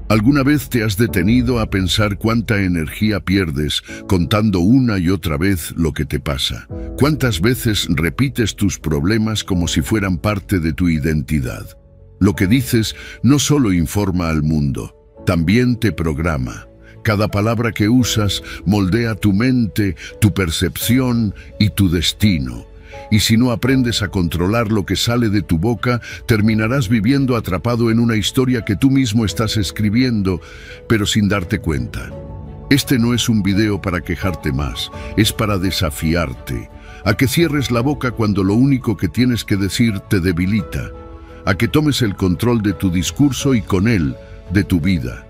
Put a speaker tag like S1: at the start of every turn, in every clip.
S1: ¿Alguna vez te has detenido a pensar cuánta energía pierdes contando una y otra vez lo que te pasa? ¿Cuántas veces repites tus problemas como si fueran parte de tu identidad? Lo que dices no solo informa al mundo, también te programa. Cada palabra que usas moldea tu mente, tu percepción y tu destino. Y si no aprendes a controlar lo que sale de tu boca, terminarás viviendo atrapado en una historia que tú mismo estás escribiendo, pero sin darte cuenta. Este no es un video para quejarte más, es para desafiarte, a que cierres la boca cuando lo único que tienes que decir te debilita, a que tomes el control de tu discurso y con él, de tu vida.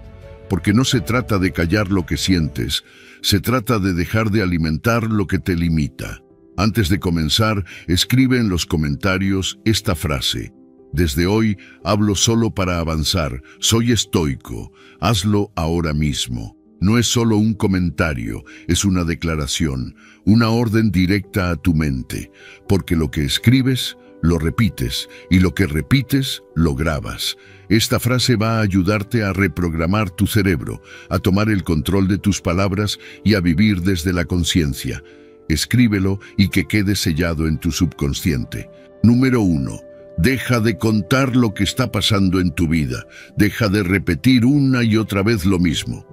S1: Porque no se trata de callar lo que sientes, se trata de dejar de alimentar lo que te limita. Antes de comenzar, escribe en los comentarios esta frase: desde hoy hablo solo para avanzar, soy estoico, hazlo ahora mismo. No es solo un comentario, es una declaración, una orden directa a tu mente, porque lo que escribes, lo repites, y lo que repites, lo grabas. Esta frase va a ayudarte a reprogramar tu cerebro, a tomar el control de tus palabras y a vivir desde la conciencia. Escríbelo y que quede sellado en tu subconsciente. Número 1. Deja de contar lo que está pasando en tu vida. Deja de repetir una y otra vez lo mismo.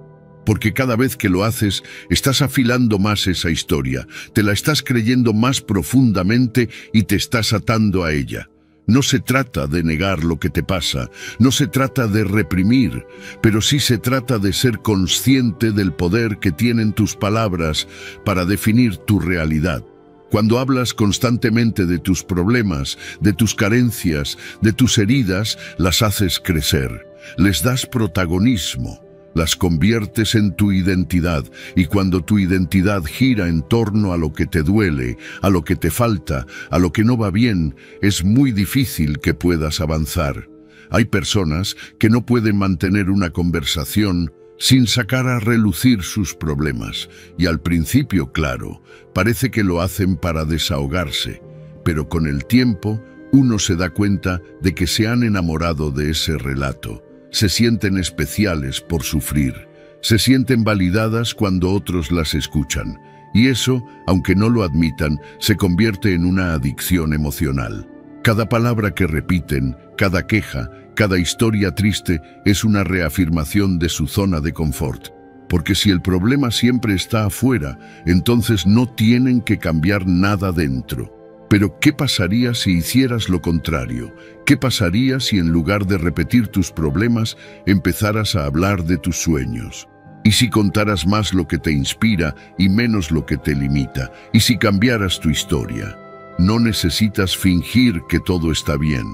S1: Porque cada vez que lo haces, estás afilando más esa historia, te la estás creyendo más profundamente y te estás atando a ella. No se trata de negar lo que te pasa, no se trata de reprimir, pero sí se trata de ser consciente del poder que tienen tus palabras para definir tu realidad. Cuando hablas constantemente de tus problemas, de tus carencias, de tus heridas, las haces crecer, les das protagonismo. Las conviertes en tu identidad, y cuando tu identidad gira en torno a lo que te duele, a lo que te falta, a lo que no va bien, es muy difícil que puedas avanzar. Hay personas que no pueden mantener una conversación sin sacar a relucir sus problemas, y al principio, claro, parece que lo hacen para desahogarse, pero con el tiempo uno se da cuenta de que se han enamorado de ese relato. Se sienten especiales por sufrir, se sienten validadas cuando otros las escuchan, y eso, aunque no lo admitan, se convierte en una adicción emocional. Cada palabra que repiten, cada queja, cada historia triste es una reafirmación de su zona de confort. Porque si el problema siempre está afuera, entonces no tienen que cambiar nada dentro. Pero, ¿qué pasaría si hicieras lo contrario? ¿Qué pasaría si en lugar de repetir tus problemas, empezaras a hablar de tus sueños? ¿Y si contaras más lo que te inspira y menos lo que te limita? ¿Y si cambiaras tu historia? No necesitas fingir que todo está bien.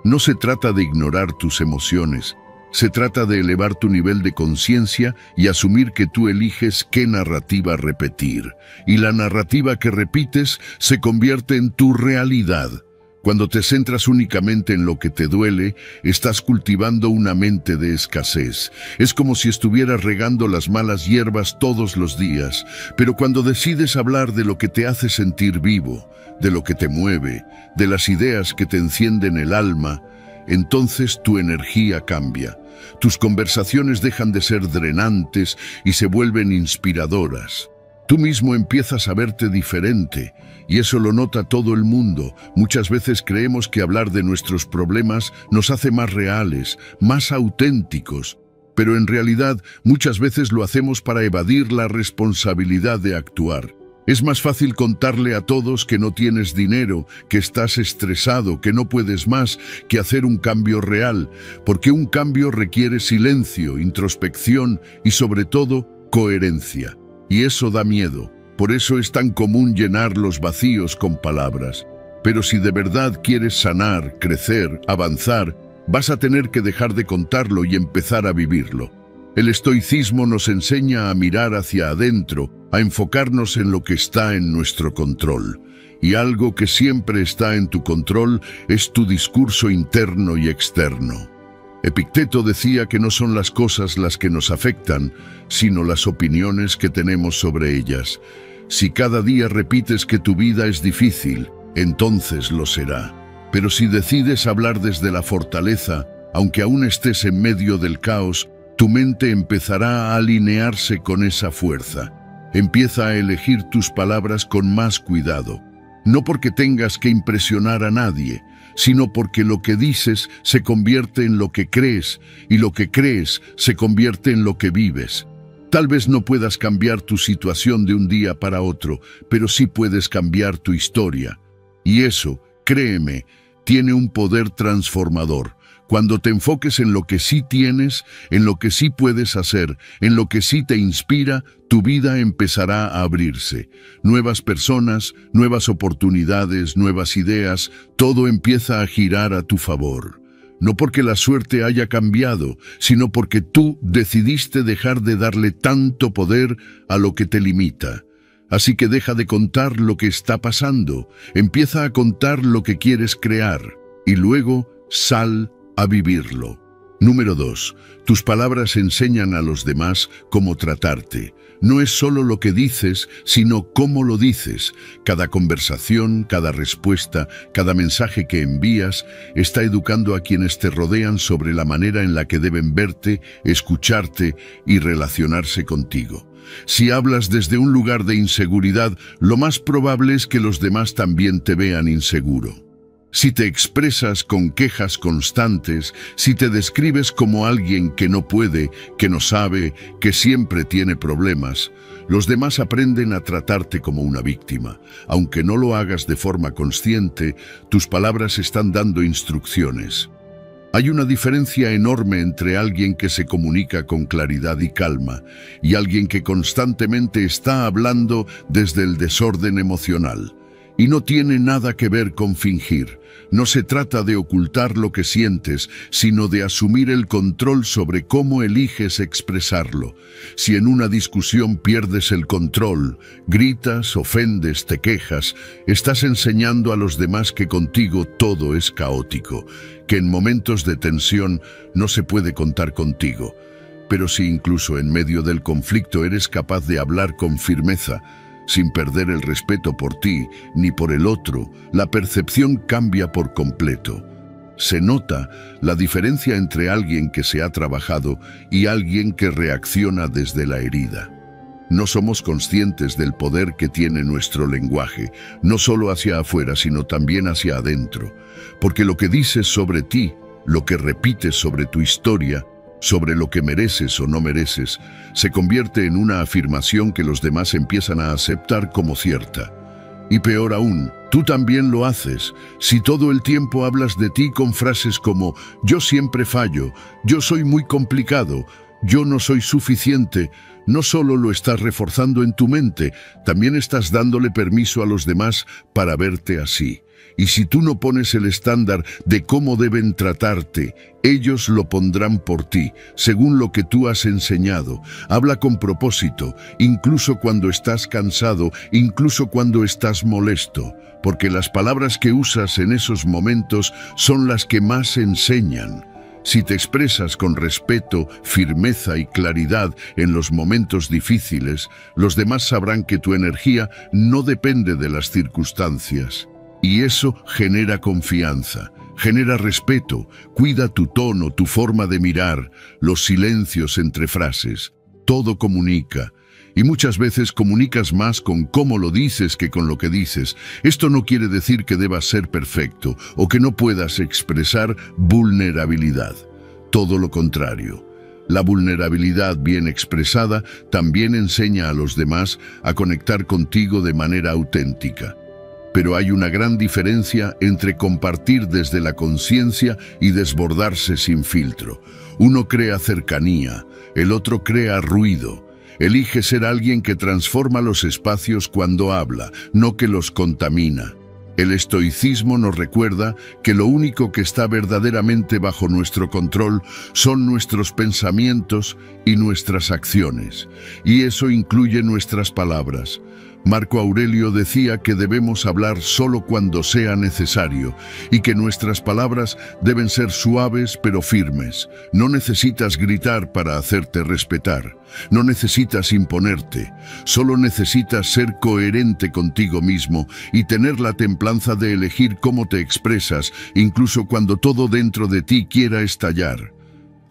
S1: No se trata de ignorar tus emociones. Se trata de elevar tu nivel de conciencia y asumir que tú eliges qué narrativa repetir. Y la narrativa que repites se convierte en tu realidad. Cuando te centras únicamente en lo que te duele, estás cultivando una mente de escasez. Es como si estuvieras regando las malas hierbas todos los días. Pero cuando decides hablar de lo que te hace sentir vivo, de lo que te mueve, de las ideas que te encienden el alma, entonces tu energía cambia. Tus conversaciones dejan de ser drenantes y se vuelven inspiradoras. Tú mismo empiezas a verte diferente, y eso lo nota todo el mundo. Muchas veces creemos que hablar de nuestros problemas nos hace más reales, más auténticos, pero en realidad muchas veces lo hacemos para evadir la responsabilidad de actuar. Es más fácil contarle a todos que no tienes dinero, que estás estresado, que no puedes más, que hacer un cambio real, porque un cambio requiere silencio, introspección y sobre todo coherencia. Y eso da miedo. Por eso es tan común llenar los vacíos con palabras. Pero si de verdad quieres sanar, crecer, avanzar, vas a tener que dejar de contarlo y empezar a vivirlo. El estoicismo nos enseña a mirar hacia adentro, a enfocarnos en lo que está en nuestro control. Y algo que siempre está en tu control es tu discurso interno y externo. Epicteto decía que no son las cosas las que nos afectan, sino las opiniones que tenemos sobre ellas. Si cada día repites que tu vida es difícil, entonces lo será. Pero si decides hablar desde la fortaleza, aunque aún estés en medio del caos, Tu mente empezará a alinearse con esa fuerza. Empieza a elegir tus palabras con más cuidado. No porque tengas que impresionar a nadie, sino porque lo que dices se convierte en lo que crees, y lo que crees se convierte en lo que vives. Tal vez no puedas cambiar tu situación de un día para otro, pero sí puedes cambiar tu historia. Y eso, créeme, tiene un poder transformador. Cuando te enfoques en lo que sí tienes, en lo que sí puedes hacer, en lo que sí te inspira, tu vida empezará a abrirse. Nuevas personas, nuevas oportunidades, nuevas ideas, todo empieza a girar a tu favor. No porque la suerte haya cambiado, sino porque tú decidiste dejar de darle tanto poder a lo que te limita. Así que deja de contar lo que está pasando, empieza a contar lo que quieres crear, y luego sal a vivirlo. Número 2. Tus palabras enseñan a los demás cómo tratarte. No es solo lo que dices, sino cómo lo dices. Cada conversación, cada respuesta, cada mensaje que envías está educando a quienes te rodean sobre la manera en la que deben verte, escucharte y relacionarse contigo. Si hablas desde un lugar de inseguridad, lo más probable es que los demás también te vean inseguro. Si te expresas con quejas constantes, si te describes como alguien que no puede, que no sabe, que siempre tiene problemas, los demás aprenden a tratarte como una víctima. Aunque no lo hagas de forma consciente, tus palabras están dando instrucciones. Hay una diferencia enorme entre alguien que se comunica con claridad y calma y alguien que constantemente está hablando desde el desorden emocional. Y no tiene nada que ver con fingir. No se trata de ocultar lo que sientes, sino de asumir el control sobre cómo eliges expresarlo. Si en una discusión pierdes el control, gritas, ofendes, te quejas, estás enseñando a los demás que contigo todo es caótico, que en momentos de tensión no se puede contar contigo. Pero si incluso en medio del conflicto eres capaz de hablar con firmeza, sin perder el respeto por ti ni por el otro, la percepción cambia por completo. Se nota la diferencia entre alguien que se ha trabajado y alguien que reacciona desde la herida. No somos conscientes del poder que tiene nuestro lenguaje, no solo hacia afuera, sino también hacia adentro. Porque lo que dices sobre ti, lo que repites sobre tu historia, sobre lo que mereces o no mereces, se convierte en una afirmación que los demás empiezan a aceptar como cierta. Y peor aún, tú también lo haces. Si todo el tiempo hablas de ti con frases como «yo siempre fallo», «yo soy muy complicado», «yo no soy suficiente», no solo lo estás reforzando en tu mente, también estás dándole permiso a los demás para verte así. Y si tú no pones el estándar de cómo deben tratarte, ellos lo pondrán por ti, según lo que tú has enseñado. Habla con propósito, incluso cuando estás cansado, incluso cuando estás molesto, porque las palabras que usas en esos momentos son las que más enseñan. Si te expresas con respeto, firmeza y claridad en los momentos difíciles, los demás sabrán que tu energía no depende de las circunstancias. Y eso genera confianza, genera respeto, cuida tu tono, tu forma de mirar, los silencios entre frases. Todo comunica. Y muchas veces comunicas más con cómo lo dices que con lo que dices. Esto no quiere decir que debas ser perfecto o que no puedas expresar vulnerabilidad. Todo lo contrario. La vulnerabilidad bien expresada también enseña a los demás a conectar contigo de manera auténtica. Pero hay una gran diferencia entre compartir desde la conciencia y desbordarse sin filtro. Uno crea cercanía, el otro crea ruido. Elige ser alguien que transforma los espacios cuando habla, no que los contamina. El estoicismo nos recuerda que lo único que está verdaderamente bajo nuestro control son nuestros pensamientos y nuestras acciones, y eso incluye nuestras palabras. Marco Aurelio decía que debemos hablar solo cuando sea necesario y que nuestras palabras deben ser suaves pero firmes. No necesitas gritar para hacerte respetar. No necesitas imponerte. Solo necesitas ser coherente contigo mismo y tener la templanza de elegir cómo te expresas, incluso cuando todo dentro de ti quiera estallar.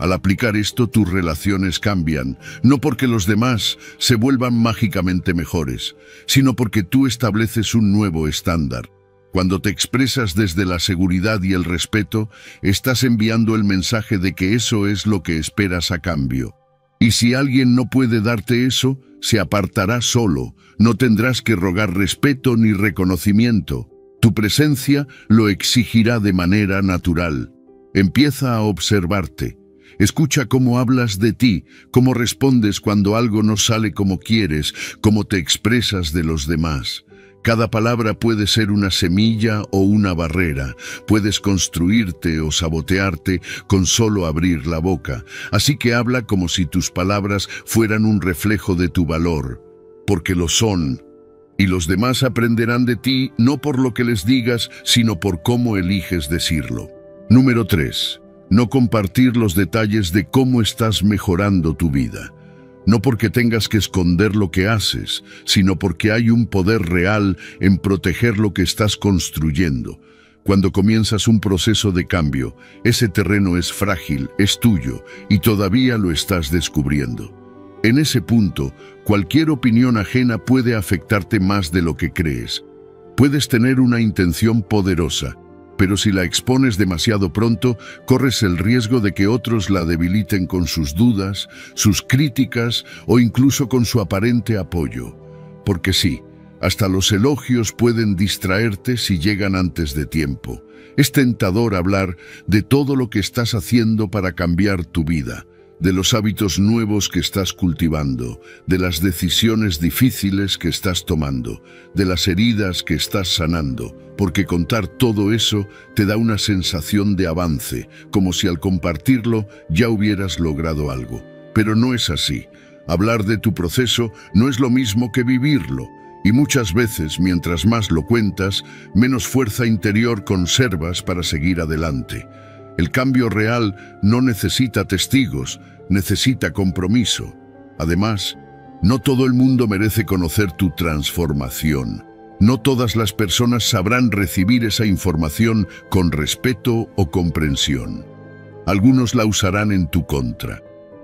S1: Al aplicar esto, tus relaciones cambian, no porque los demás se vuelvan mágicamente mejores, sino porque tú estableces un nuevo estándar. Cuando te expresas desde la seguridad y el respeto, estás enviando el mensaje de que eso es lo que esperas a cambio. Y si alguien no puede darte eso, se apartará solo, no tendrás que rogar respeto ni reconocimiento. Tu presencia lo exigirá de manera natural. Empieza a observarte. Escucha cómo hablas de ti, cómo respondes cuando algo no sale como quieres, cómo te expresas de los demás. Cada palabra puede ser una semilla o una barrera. Puedes construirte o sabotearte con solo abrir la boca. Así que habla como si tus palabras fueran un reflejo de tu valor, porque lo son. Y los demás aprenderán de ti no por lo que les digas, sino por cómo eliges decirlo. Número 3. No compartir los detalles de cómo estás mejorando tu vida. No porque tengas que esconder lo que haces, sino porque hay un poder real en proteger lo que estás construyendo. Cuando comienzas un proceso de cambio, ese terreno es frágil, es tuyo, y todavía lo estás descubriendo. En ese punto, cualquier opinión ajena puede afectarte más de lo que crees. Puedes tener una intención poderosa, pero si la expones demasiado pronto, corres el riesgo de que otros la debiliten con sus dudas, sus críticas o incluso con su aparente apoyo. Porque sí, hasta los elogios pueden distraerte si llegan antes de tiempo. Es tentador hablar de todo lo que estás haciendo para cambiar tu vida, de los hábitos nuevos que estás cultivando, de las decisiones difíciles que estás tomando, de las heridas que estás sanando, porque contar todo eso te da una sensación de avance, como si al compartirlo ya hubieras logrado algo. Pero no es así. Hablar de tu proceso no es lo mismo que vivirlo, y muchas veces, mientras más lo cuentas, menos fuerza interior conservas para seguir adelante. El cambio real no necesita testigos, necesita compromiso. Además, no todo el mundo merece conocer tu transformación. No todas las personas sabrán recibir esa información con respeto o comprensión. Algunos la usarán en tu contra.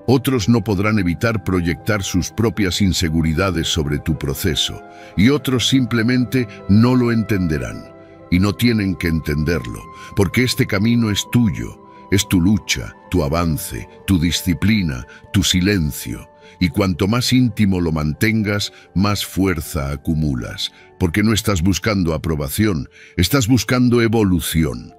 S1: Otros no podrán evitar proyectar sus propias inseguridades sobre tu proceso, y otros simplemente no lo entenderán. Y no tienen que entenderlo, porque este camino es tuyo, es tu lucha, tu avance, tu disciplina, tu silencio. Y cuanto más íntimo lo mantengas, más fuerza acumulas, porque no estás buscando aprobación, estás buscando evolución.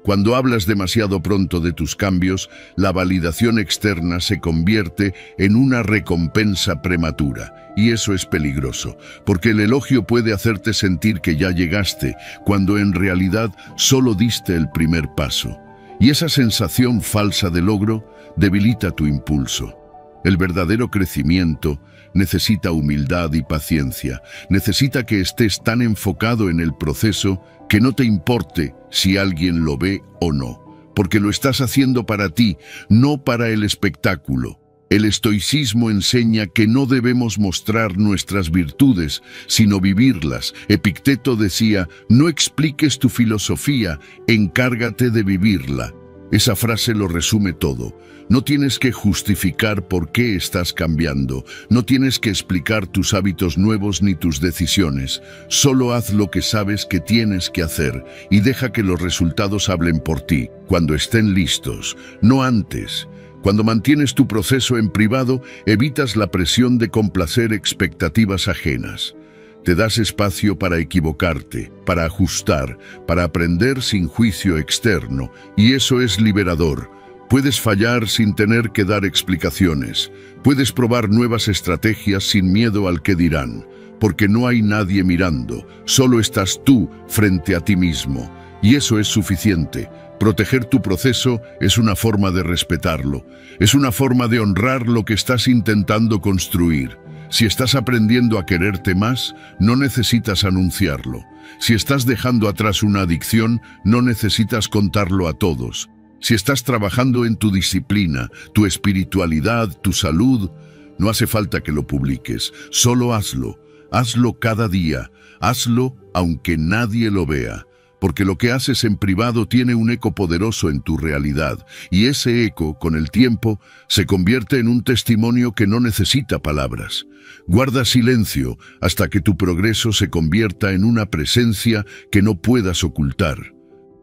S1: Cuando hablas demasiado pronto de tus cambios, la validación externa se convierte en una recompensa prematura. Y eso es peligroso, porque el elogio puede hacerte sentir que ya llegaste, cuando en realidad solo diste el primer paso. Y esa sensación falsa de logro debilita tu impulso. El verdadero crecimiento necesita humildad y paciencia. Necesita que estés tan enfocado en el proceso que no te importe si alguien lo ve o no, porque lo estás haciendo para ti, no para el espectáculo. El estoicismo enseña que no debemos mostrar nuestras virtudes, sino vivirlas. Epicteto decía, no expliques tu filosofía, encárgate de vivirla. Esa frase lo resume todo. No tienes que justificar por qué estás cambiando. No tienes que explicar tus hábitos nuevos ni tus decisiones. Solo haz lo que sabes que tienes que hacer y deja que los resultados hablen por ti, cuando estén listos, no antes. Cuando mantienes tu proceso en privado, evitas la presión de complacer expectativas ajenas. Te das espacio para equivocarte, para ajustar, para aprender sin juicio externo, y eso es liberador. Puedes fallar sin tener que dar explicaciones. Puedes probar nuevas estrategias sin miedo al que dirán, porque no hay nadie mirando, solo estás tú frente a ti mismo, y eso es suficiente. Proteger tu proceso es una forma de respetarlo, es una forma de honrar lo que estás intentando construir. Si estás aprendiendo a quererte más, no necesitas anunciarlo. Si estás dejando atrás una adicción, no necesitas contarlo a todos. Si estás trabajando en tu disciplina, tu espiritualidad, tu salud, no hace falta que lo publiques. Solo hazlo. Hazlo cada día. Hazlo aunque nadie lo vea. porque lo que haces en privado tiene un eco poderoso en tu realidad, y ese eco, con el tiempo, se convierte en un testimonio que no necesita palabras. Guarda silencio hasta que tu progreso se convierta en una presencia que no puedas ocultar,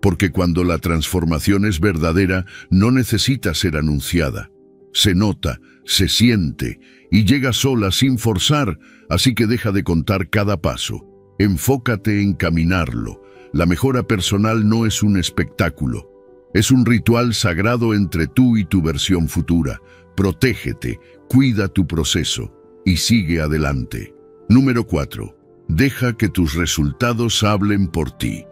S1: porque cuando la transformación es verdadera, no necesita ser anunciada. Se nota, se siente, y llega sola sin forzar, así que deja de contar cada paso. Enfócate en caminarlo. La mejora personal no es un espectáculo, es un ritual sagrado entre tú y tu versión futura. Protégete, cuida tu proceso y sigue adelante. Número 4. Deja que tus resultados hablen por ti,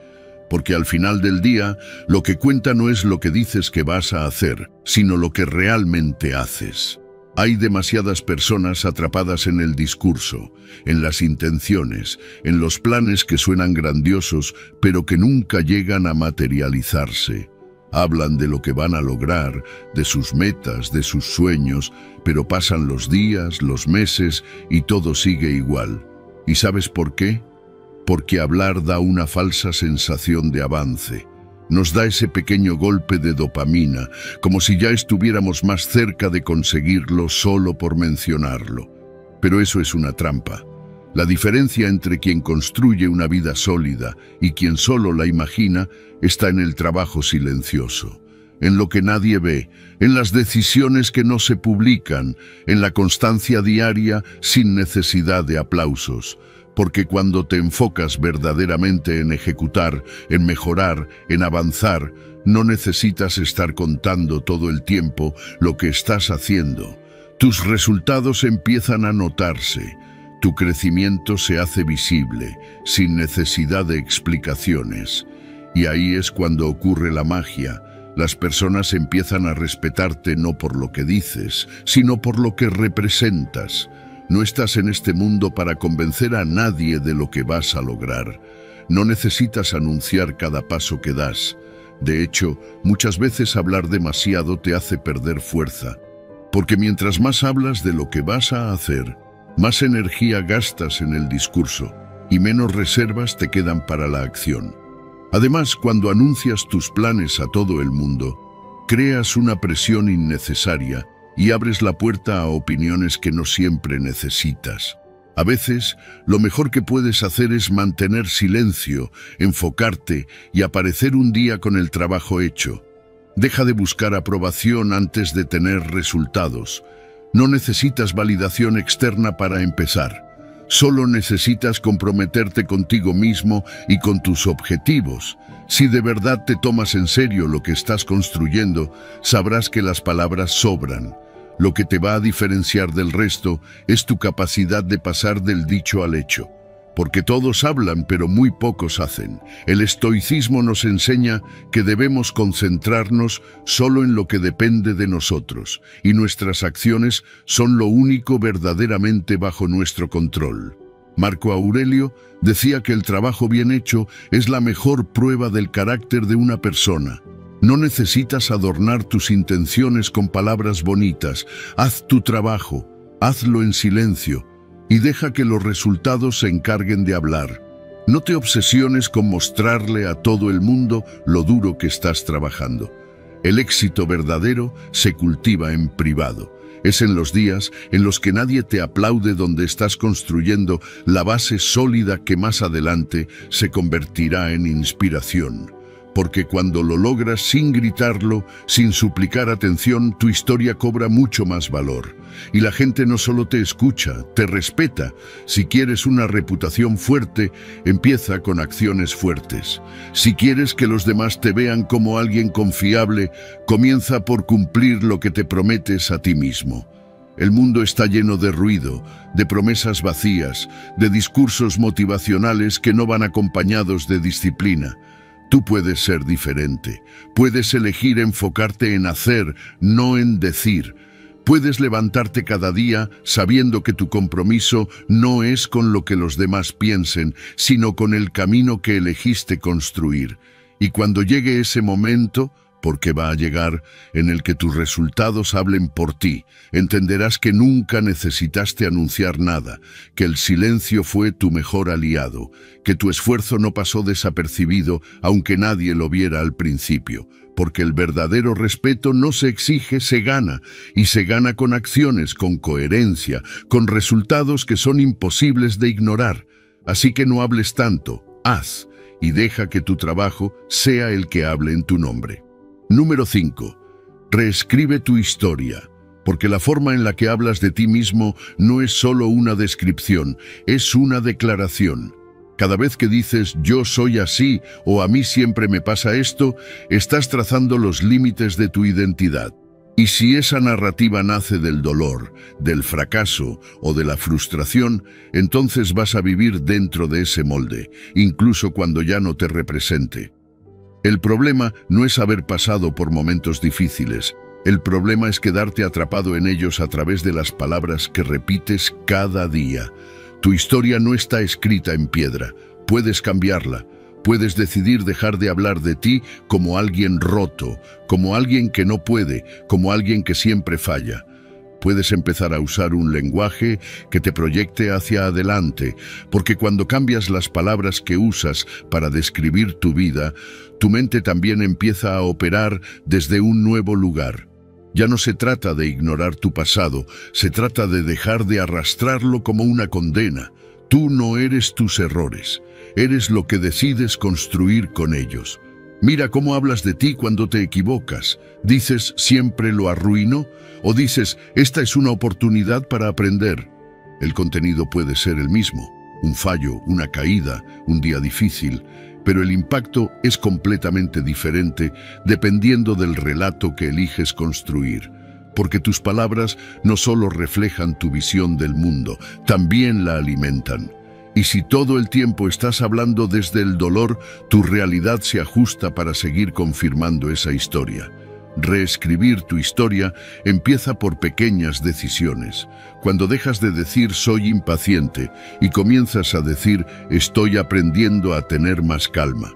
S1: porque al final del día, lo que cuenta no es lo que dices que vas a hacer, sino lo que realmente haces. Hay demasiadas personas atrapadas en el discurso, en las intenciones, en los planes que suenan grandiosos, pero que nunca llegan a materializarse. Hablan de lo que van a lograr, de sus metas, de sus sueños, pero pasan los días, los meses y todo sigue igual. ¿Y sabes por qué? Porque hablar da una falsa sensación de avance. Nos da ese pequeño golpe de dopamina, como si ya estuviéramos más cerca de conseguirlo solo por mencionarlo. Pero eso es una trampa. La diferencia entre quien construye una vida sólida y quien solo la imagina está en el trabajo silencioso, en lo que nadie ve, en las decisiones que no se publican, en la constancia diaria sin necesidad de aplausos. Porque cuando te enfocas verdaderamente en ejecutar, en mejorar, en avanzar, no necesitas estar contando todo el tiempo lo que estás haciendo. Tus resultados empiezan a notarse, tu crecimiento se hace visible, sin necesidad de explicaciones. Y ahí es cuando ocurre la magia. Las personas empiezan a respetarte no por lo que dices, sino por lo que representas. No estás en este mundo para convencer a nadie de lo que vas a lograr. No necesitas anunciar cada paso que das. De hecho, muchas veces hablar demasiado te hace perder fuerza, porque mientras más hablas de lo que vas a hacer, más energía gastas en el discurso y menos reservas te quedan para la acción. Además, cuando anuncias tus planes a todo el mundo, creas una presión innecesaria y abres la puerta a opiniones que no siempre necesitas. A veces, lo mejor que puedes hacer es mantener silencio, enfocarte y aparecer un día con el trabajo hecho. Deja de buscar aprobación antes de tener resultados. No necesitas validación externa para empezar. Solo necesitas comprometerte contigo mismo y con tus objetivos. Si de verdad te tomas en serio lo que estás construyendo, sabrás que las palabras sobran. Lo que te va a diferenciar del resto es tu capacidad de pasar del dicho al hecho. Porque todos hablan, pero muy pocos hacen. El estoicismo nos enseña que debemos concentrarnos solo en lo que depende de nosotros, y nuestras acciones son lo único verdaderamente bajo nuestro control. Marco Aurelio decía que el trabajo bien hecho es la mejor prueba del carácter de una persona. No necesitas adornar tus intenciones con palabras bonitas. Haz tu trabajo, hazlo en silencio y deja que los resultados se encarguen de hablar. No te obsesiones con mostrarle a todo el mundo lo duro que estás trabajando. El éxito verdadero se cultiva en privado. Es en los días en los que nadie te aplaude donde estás construyendo la base sólida que más adelante se convertirá en inspiración. Porque cuando lo logras sin gritarlo, sin suplicar atención, tu historia cobra mucho más valor. Y la gente no solo te escucha, te respeta. Si quieres una reputación fuerte, empieza con acciones fuertes. Si quieres que los demás te vean como alguien confiable, comienza por cumplir lo que te prometes a ti mismo. El mundo está lleno de ruido, de promesas vacías, de discursos motivacionales que no van acompañados de disciplina. Tú puedes ser diferente. Puedes elegir enfocarte en hacer, no en decir. Puedes levantarte cada día sabiendo que tu compromiso no es con lo que los demás piensen, sino con el camino que elegiste construir. Y cuando llegue ese momento, porque va a llegar, en el que tus resultados hablen por ti. Entenderás que nunca necesitaste anunciar nada, que el silencio fue tu mejor aliado, que tu esfuerzo no pasó desapercibido aunque nadie lo viera al principio, porque el verdadero respeto no se exige, se gana, y se gana con acciones, con coherencia, con resultados que son imposibles de ignorar. Así que no hables tanto, haz, y deja que tu trabajo sea el que hable en tu nombre. Número 5. Reescribe tu historia, porque la forma en la que hablas de ti mismo no es solo una descripción, es una declaración. Cada vez que dices «yo soy así» o «a mí siempre me pasa esto», estás trazando los límites de tu identidad. Y si esa narrativa nace del dolor, del fracaso o de la frustración, entonces vas a vivir dentro de ese molde, incluso cuando ya no te represente. El problema no es haber pasado por momentos difíciles. El problema es quedarte atrapado en ellos a través de las palabras que repites cada día. Tu historia no está escrita en piedra. Puedes cambiarla. Puedes decidir dejar de hablar de ti como alguien roto, como alguien que no puede, como alguien que siempre falla. Puedes empezar a usar un lenguaje que te proyecte hacia adelante, porque cuando cambias las palabras que usas para describir tu vida, tu mente también empieza a operar desde un nuevo lugar. Ya no se trata de ignorar tu pasado, se trata de dejar de arrastrarlo como una condena. Tú no eres tus errores, eres lo que decides construir con ellos. Mira cómo hablas de ti cuando te equivocas. ¿Dices «siempre lo arruino» o dices «esta es una oportunidad para aprender»? El contenido puede ser el mismo, un fallo, una caída, un día difícil, pero el impacto es completamente diferente dependiendo del relato que eliges construir. Porque tus palabras no solo reflejan tu visión del mundo, también la alimentan. Y si todo el tiempo estás hablando desde el dolor, tu realidad se ajusta para seguir confirmando esa historia. Reescribir tu historia empieza por pequeñas decisiones. Cuando dejas de decir «soy impaciente» y comienzas a decir «estoy aprendiendo a tener más calma».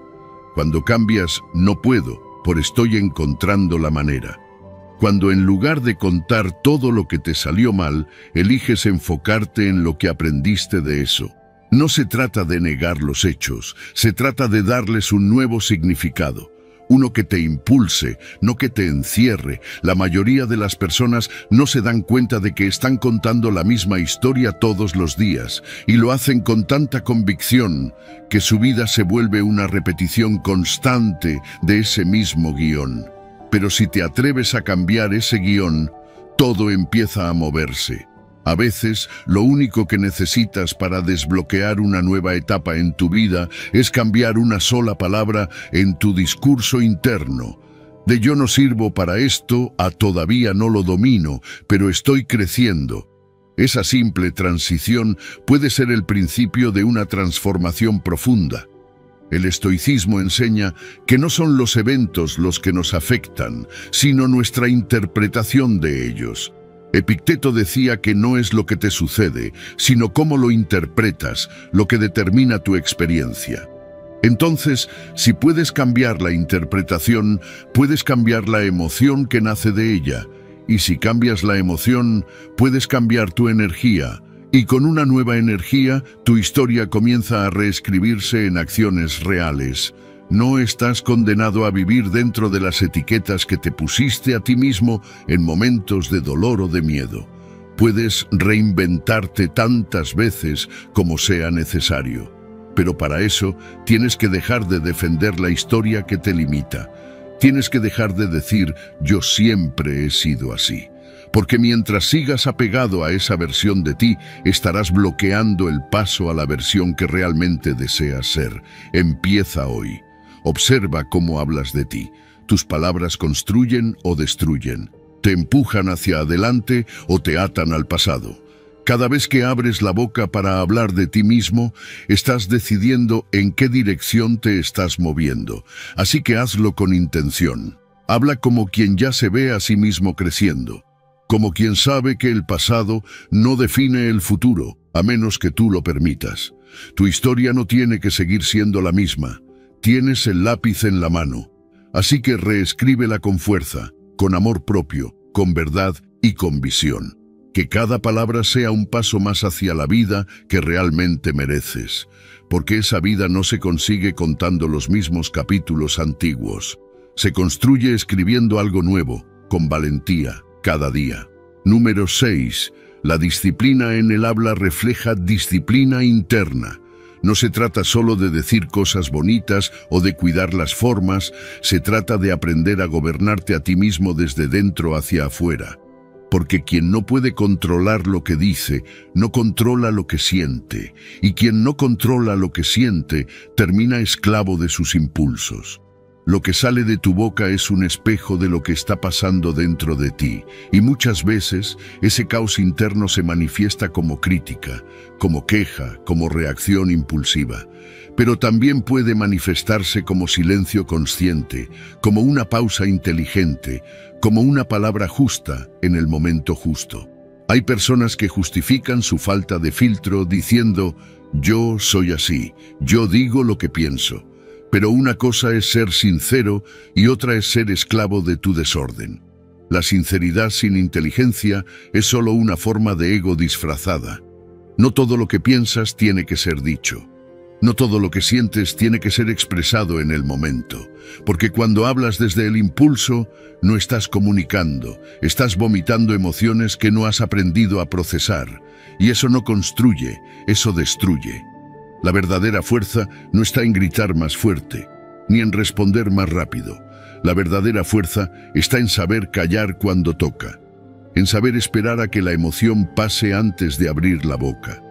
S1: Cuando cambias «no puedo» por «estoy encontrando la manera». Cuando en lugar de contar todo lo que te salió mal, eliges enfocarte en lo que aprendiste de eso. No se trata de negar los hechos, se trata de darles un nuevo significado. Uno que te impulse, no que te encierre. La mayoría de las personas no se dan cuenta de que están contando la misma historia todos los días, y lo hacen con tanta convicción que su vida se vuelve una repetición constante de ese mismo guión. Pero si te atreves a cambiar ese guión, todo empieza a moverse. A veces, lo único que necesitas para desbloquear una nueva etapa en tu vida es cambiar una sola palabra en tu discurso interno. De «yo no sirvo para esto» a «todavía no lo domino, pero estoy creciendo». Esa simple transición puede ser el principio de una transformación profunda. El estoicismo enseña que no son los eventos los que nos afectan, sino nuestra interpretación de ellos. Epicteto decía que no es lo que te sucede, sino cómo lo interpretas, lo que determina tu experiencia. Entonces, si puedes cambiar la interpretación, puedes cambiar la emoción que nace de ella. Y si cambias la emoción, puedes cambiar tu energía. Y con una nueva energía, tu historia comienza a reescribirse en acciones reales. No estás condenado a vivir dentro de las etiquetas que te pusiste a ti mismo en momentos de dolor o de miedo. Puedes reinventarte tantas veces como sea necesario. Pero para eso tienes que dejar de defender la historia que te limita. Tienes que dejar de decir «yo siempre he sido así». Porque mientras sigas apegado a esa versión de ti, estarás bloqueando el paso a la versión que realmente deseas ser. Empieza hoy. Observa cómo hablas de ti. Tus palabras construyen o destruyen. Te empujan hacia adelante o te atan al pasado. Cada vez que abres la boca para hablar de ti mismo, estás decidiendo en qué dirección te estás moviendo. Así que hazlo con intención. Habla como quien ya se ve a sí mismo creciendo. Como quien sabe que el pasado no define el futuro, a menos que tú lo permitas. Tu historia no tiene que seguir siendo la misma. Tienes el lápiz en la mano. Así que reescríbela con fuerza, con amor propio, con verdad y con visión. Que cada palabra sea un paso más hacia la vida que realmente mereces, porque esa vida no se consigue contando los mismos capítulos antiguos. Se construye escribiendo algo nuevo, con valentía, cada día. Número 6. La disciplina en el habla refleja disciplina interna. No se trata solo de decir cosas bonitas o de cuidar las formas, se trata de aprender a gobernarte a ti mismo desde dentro hacia afuera. Porque quien no puede controlar lo que dice, no controla lo que siente, y quien no controla lo que siente, termina esclavo de sus impulsos. Lo que sale de tu boca es un espejo de lo que está pasando dentro de ti, y muchas veces ese caos interno se manifiesta como crítica, como queja, como reacción impulsiva. Pero también puede manifestarse como silencio consciente, como una pausa inteligente, como una palabra justa en el momento justo. Hay personas que justifican su falta de filtro diciendo, yo soy así, yo digo lo que pienso. Pero una cosa es ser sincero y otra es ser esclavo de tu desorden. La sinceridad sin inteligencia es solo una forma de ego disfrazada. No todo lo que piensas tiene que ser dicho. No todo lo que sientes tiene que ser expresado en el momento, porque cuando hablas desde el impulso, no estás comunicando, estás vomitando emociones que no has aprendido a procesar, y eso no construye, eso destruye. La verdadera fuerza no está en gritar más fuerte, ni en responder más rápido. La verdadera fuerza está en saber callar cuando toca, en saber esperar a que la emoción pase antes de abrir la boca,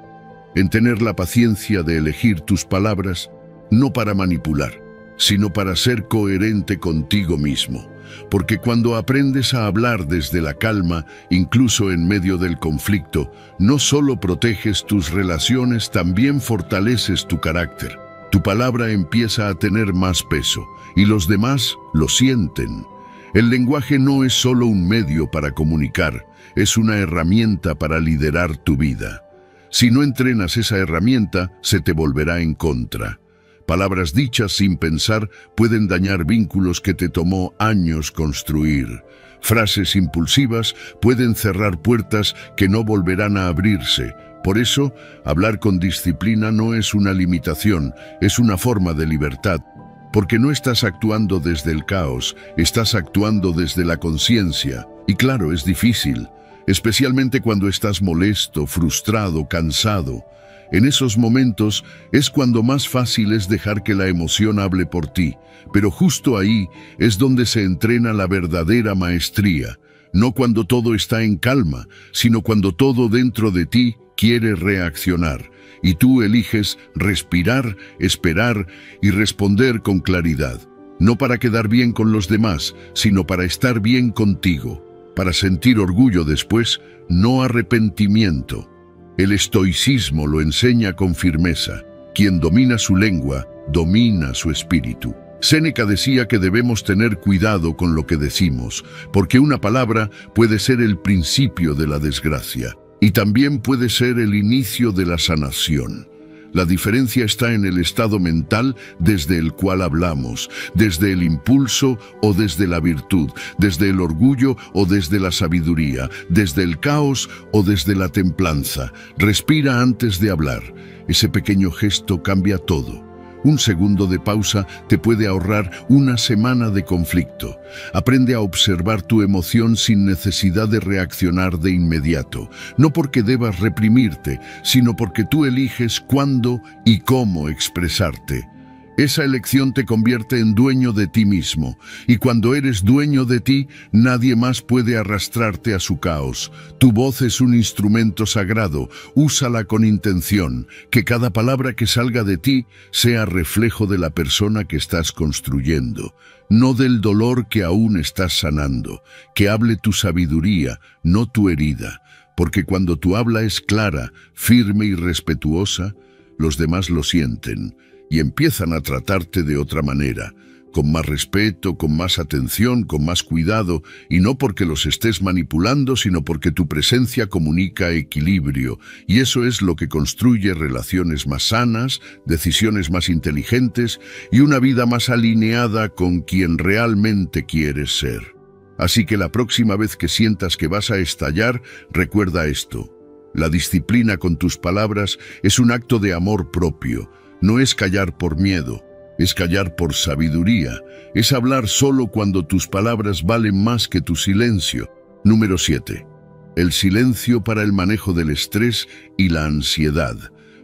S1: en tener la paciencia de elegir tus palabras, no para manipular, sino para ser coherente contigo mismo. Porque cuando aprendes a hablar desde la calma, incluso en medio del conflicto, no solo proteges tus relaciones, también fortaleces tu carácter. Tu palabra empieza a tener más peso, y los demás lo sienten. El lenguaje no es solo un medio para comunicar, es una herramienta para liderar tu vida. Si no entrenas esa herramienta, se te volverá en contra. Palabras dichas sin pensar pueden dañar vínculos que te tomó años construir. Frases impulsivas pueden cerrar puertas que no volverán a abrirse. Por eso, hablar con disciplina no es una limitación, es una forma de libertad. Porque no estás actuando desde el caos, estás actuando desde la conciencia. Y claro, es difícil, especialmente cuando estás molesto, frustrado, cansado. En esos momentos es cuando más fácil es dejar que la emoción hable por ti, pero justo ahí es donde se entrena la verdadera maestría, no cuando todo está en calma, sino cuando todo dentro de ti quiere reaccionar, y tú eliges respirar, esperar y responder con claridad, no para quedar bien con los demás, sino para estar bien contigo, para sentir orgullo después, no arrepentimiento. El estoicismo lo enseña con firmeza. Quien domina su lengua, domina su espíritu. Séneca decía que debemos tener cuidado con lo que decimos, porque una palabra puede ser el principio de la desgracia, y también puede ser el inicio de la sanación. La diferencia está en el estado mental desde el cual hablamos, desde el impulso o desde la virtud, desde el orgullo o desde la sabiduría, desde el caos o desde la templanza. Respira antes de hablar. Ese pequeño gesto cambia todo. Un segundo de pausa te puede ahorrar una semana de conflicto. Aprende a observar tu emoción sin necesidad de reaccionar de inmediato. No porque debas reprimirte, sino porque tú eliges cuándo y cómo expresarte. Esa elección te convierte en dueño de ti mismo, y cuando eres dueño de ti, nadie más puede arrastrarte a su caos. Tu voz es un instrumento sagrado, úsala con intención, que cada palabra que salga de ti sea reflejo de la persona que estás construyendo, no del dolor que aún estás sanando, que hable tu sabiduría, no tu herida, porque cuando tu habla es clara, firme y respetuosa, los demás lo sienten y empiezan a tratarte de otra manera, con más respeto, con más atención, con más cuidado, y no porque los estés manipulando, sino porque tu presencia comunica equilibrio, y eso es lo que construye relaciones más sanas, decisiones más inteligentes y una vida más alineada con quien realmente quieres ser. Así que la próxima vez que sientas que vas a estallar, recuerda esto. La disciplina con tus palabras es un acto de amor propio. No es callar por miedo, es callar por sabiduría. Es hablar solo cuando tus palabras valen más que tu silencio. Número 7. El silencio para el manejo del estrés y la ansiedad.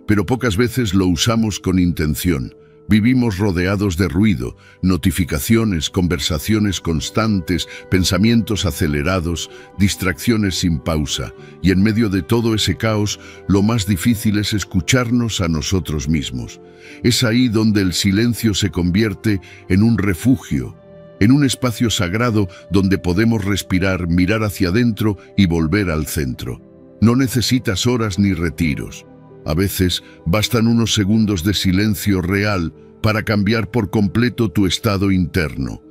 S1: Pero pocas veces lo usamos con intención. Vivimos rodeados de ruido, notificaciones, conversaciones constantes, pensamientos acelerados, distracciones sin pausa. Y en medio de todo ese caos, lo más difícil es escucharnos a nosotros mismos. Es ahí donde el silencio se convierte en un refugio, en un espacio sagrado donde podemos respirar, mirar hacia adentro y volver al centro. No necesitas horas ni retiros. A veces bastan unos segundos de silencio real para cambiar por completo tu estado interno.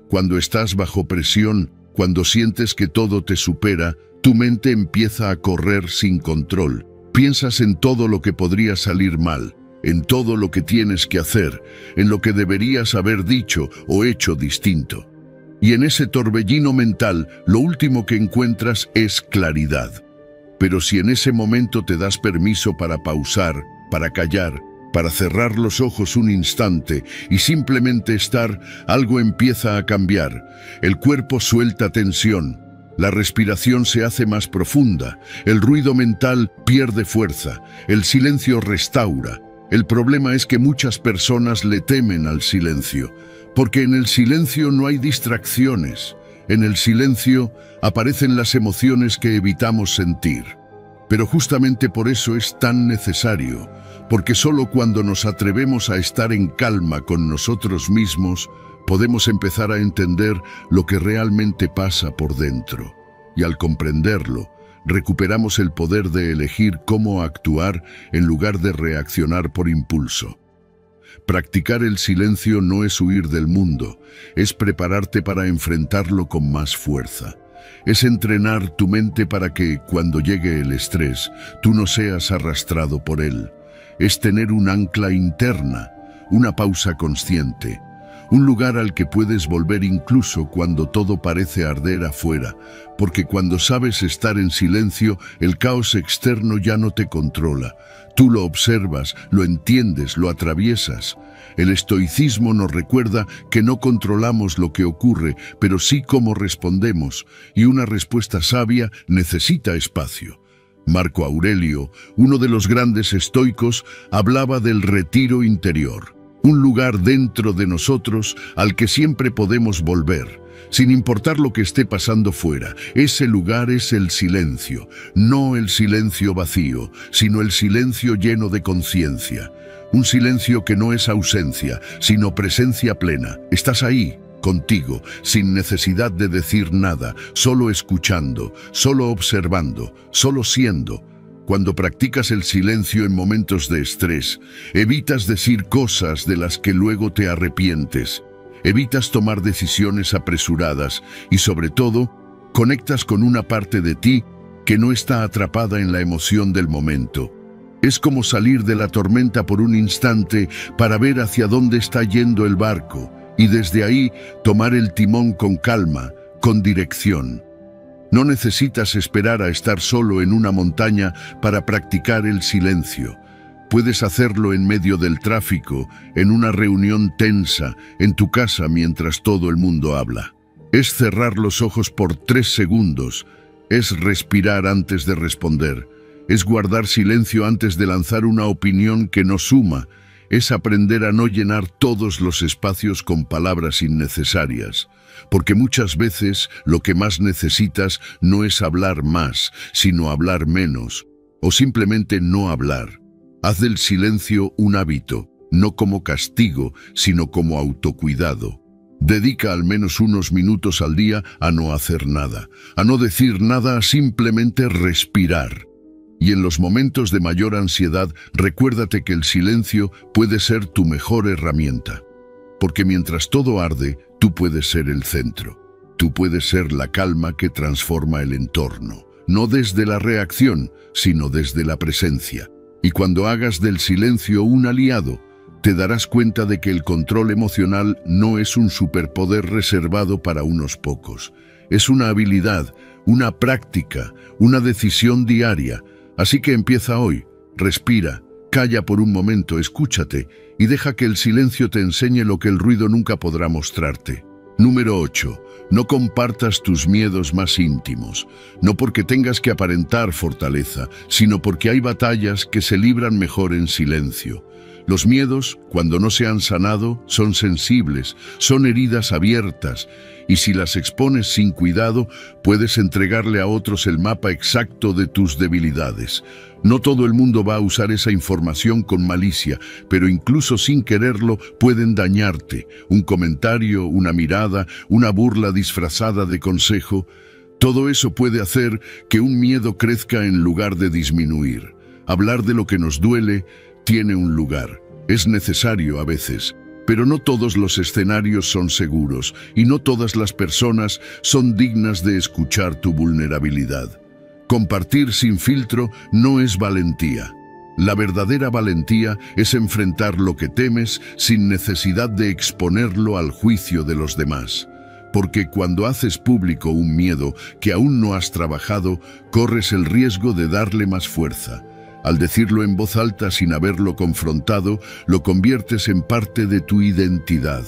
S1: Cuando estás bajo presión, cuando sientes que todo te supera, tu mente empieza a correr sin control. Piensas en todo lo que podría salir mal, en todo lo que tienes que hacer, en lo que deberías haber dicho o hecho distinto. Y en ese torbellino mental, lo último que encuentras es claridad. Pero si en ese momento te das permiso para pausar, para callar, para cerrar los ojos un instante y simplemente estar, algo empieza a cambiar. El cuerpo suelta tensión, la respiración se hace más profunda, el ruido mental pierde fuerza, el silencio restaura. El problema es que muchas personas le temen al silencio, porque en el silencio no hay distracciones. En el silencio aparecen las emociones que evitamos sentir. Pero justamente por eso es tan necesario, porque solo cuando nos atrevemos a estar en calma con nosotros mismos, podemos empezar a entender lo que realmente pasa por dentro. Y al comprenderlo, recuperamos el poder de elegir cómo actuar en lugar de reaccionar por impulso. Practicar el silencio no es huir del mundo, es prepararte para enfrentarlo con más fuerza. Es entrenar tu mente para que, cuando llegue el estrés, tú no seas arrastrado por él. Es tener un ancla interna, una pausa consciente, un lugar al que puedes volver incluso cuando todo parece arder afuera, porque cuando sabes estar en silencio, el caos externo ya no te controla. Tú lo observas, lo entiendes, lo atraviesas. El estoicismo nos recuerda que no controlamos lo que ocurre, pero sí cómo respondemos, y una respuesta sabia necesita espacio. Marco Aurelio, uno de los grandes estoicos, hablaba del retiro interior, un lugar dentro de nosotros al que siempre podemos volver, sin importar lo que esté pasando fuera. Ese lugar es el silencio, no el silencio vacío, sino el silencio lleno de conciencia. Un silencio que no es ausencia, sino presencia plena. Estás ahí, contigo, sin necesidad de decir nada, solo escuchando, solo observando, solo siendo. Cuando practicas el silencio en momentos de estrés, evitas decir cosas de las que luego te arrepientes. Evitas tomar decisiones apresuradas y, sobre todo, conectas con una parte de ti que no está atrapada en la emoción del momento. Es como salir de la tormenta por un instante para ver hacia dónde está yendo el barco y desde ahí tomar el timón con calma, con dirección. No necesitas esperar a estar solo en una montaña para practicar el silencio. Puedes hacerlo en medio del tráfico, en una reunión tensa, en tu casa mientras todo el mundo habla. Es cerrar los ojos por 3 segundos, es respirar antes de responder, es guardar silencio antes de lanzar una opinión que no suma, es aprender a no llenar todos los espacios con palabras innecesarias, porque muchas veces lo que más necesitas no es hablar más, sino hablar menos, o simplemente no hablar. Haz del silencio un hábito, no como castigo, sino como autocuidado. Dedica al menos unos minutos al día a no hacer nada, a no decir nada, a simplemente respirar. Y en los momentos de mayor ansiedad, recuérdate que el silencio puede ser tu mejor herramienta. porque mientras todo arde, tú puedes ser el centro. Tú puedes ser la calma que transforma el entorno, no desde la reacción, sino desde la presencia. Y cuando hagas del silencio un aliado, te darás cuenta de que el control emocional no es un superpoder reservado para unos pocos. Es una habilidad, una práctica, una decisión diaria. Así que empieza hoy, respira, calla por un momento, escúchate y deja que el silencio te enseñe lo que el ruido nunca podrá mostrarte. Número 8. No compartas tus miedos más íntimos, no porque tengas que aparentar fortaleza, sino porque hay batallas que se libran mejor en silencio. Los miedos, cuando no se han sanado, son sensibles, son heridas abiertas, y si las expones sin cuidado, puedes entregarle a otros el mapa exacto de tus debilidades. No todo el mundo va a usar esa información con malicia, pero incluso sin quererlo pueden dañarte. Un comentario, una mirada, una burla disfrazada de consejo, todo eso puede hacer que un miedo crezca en lugar de disminuir. Hablar de lo que nos duele tiene un lugar. Es necesario a veces, pero no todos los escenarios son seguros y no todas las personas son dignas de escuchar tu vulnerabilidad. Compartir sin filtro no es valentía. La verdadera valentía es enfrentar lo que temes sin necesidad de exponerlo al juicio de los demás. Porque cuando haces público un miedo que aún no has trabajado, corres el riesgo de darle más fuerza. Al decirlo en voz alta sin haberlo confrontado, lo conviertes en parte de tu identidad.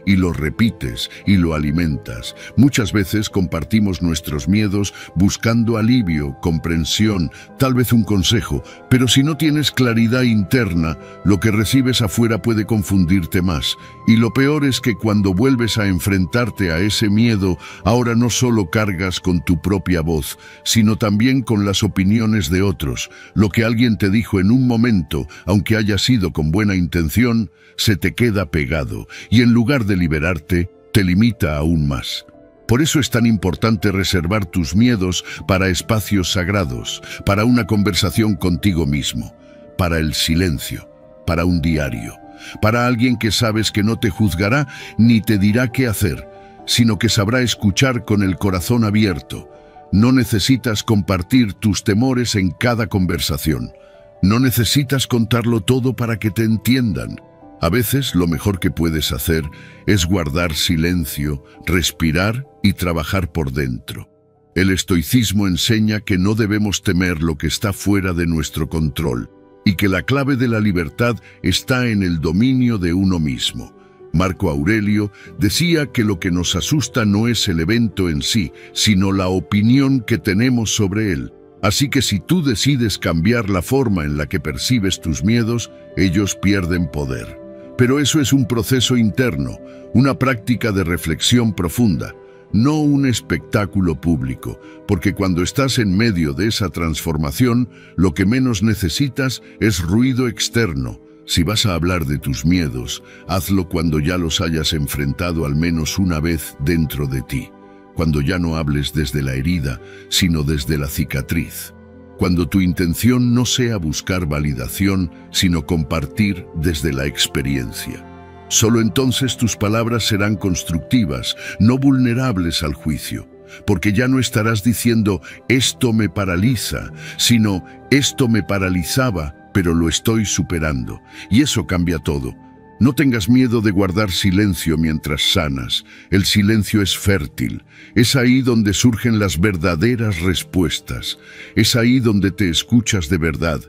S1: Y lo repites y lo alimentas. Muchas veces compartimos nuestros miedos buscando alivio, comprensión, tal vez un consejo, pero si no tienes claridad interna, lo que recibes afuera puede confundirte más. Y lo peor es que cuando vuelves a enfrentarte a ese miedo, ahora no solo cargas con tu propia voz, sino también con las opiniones de otros. Lo que alguien te dijo en un momento, aunque haya sido con buena intención, se te queda pegado y en lugar de liberarte, te limita aún más. Por eso es tan importante reservar tus miedos para espacios sagrados, para una conversación contigo mismo, para el silencio, para un diario, para alguien que sabes que no te juzgará ni te dirá qué hacer, sino que sabrá escuchar con el corazón abierto. No necesitas compartir tus temores en cada conversación. No necesitas contarlo todo para que te entiendan. A veces lo mejor que puedes hacer es guardar silencio, respirar y trabajar por dentro. El estoicismo enseña que no debemos temer lo que está fuera de nuestro control y que la clave de la libertad está en el dominio de uno mismo. Marco Aurelio decía que lo que nos asusta no es el evento en sí, sino la opinión que tenemos sobre él. Así que si tú decides cambiar la forma en la que percibes tus miedos, ellos pierden poder. Pero eso es un proceso interno, una práctica de reflexión profunda, no un espectáculo público, porque cuando estás en medio de esa transformación, lo que menos necesitas es ruido externo. Si vas a hablar de tus miedos, hazlo cuando ya los hayas enfrentado al menos una vez dentro de ti, cuando ya no hables desde la herida, sino desde la cicatriz. Cuando tu intención no sea buscar validación, sino compartir desde la experiencia. Solo entonces tus palabras serán constructivas, no vulnerables al juicio, porque ya no estarás diciendo «esto me paraliza», sino «esto me paralizaba, pero lo estoy superando». Y eso cambia todo. No tengas miedo de guardar silencio mientras sanas. El silencio es fértil. Es ahí donde surgen las verdaderas respuestas. Es ahí donde te escuchas de verdad,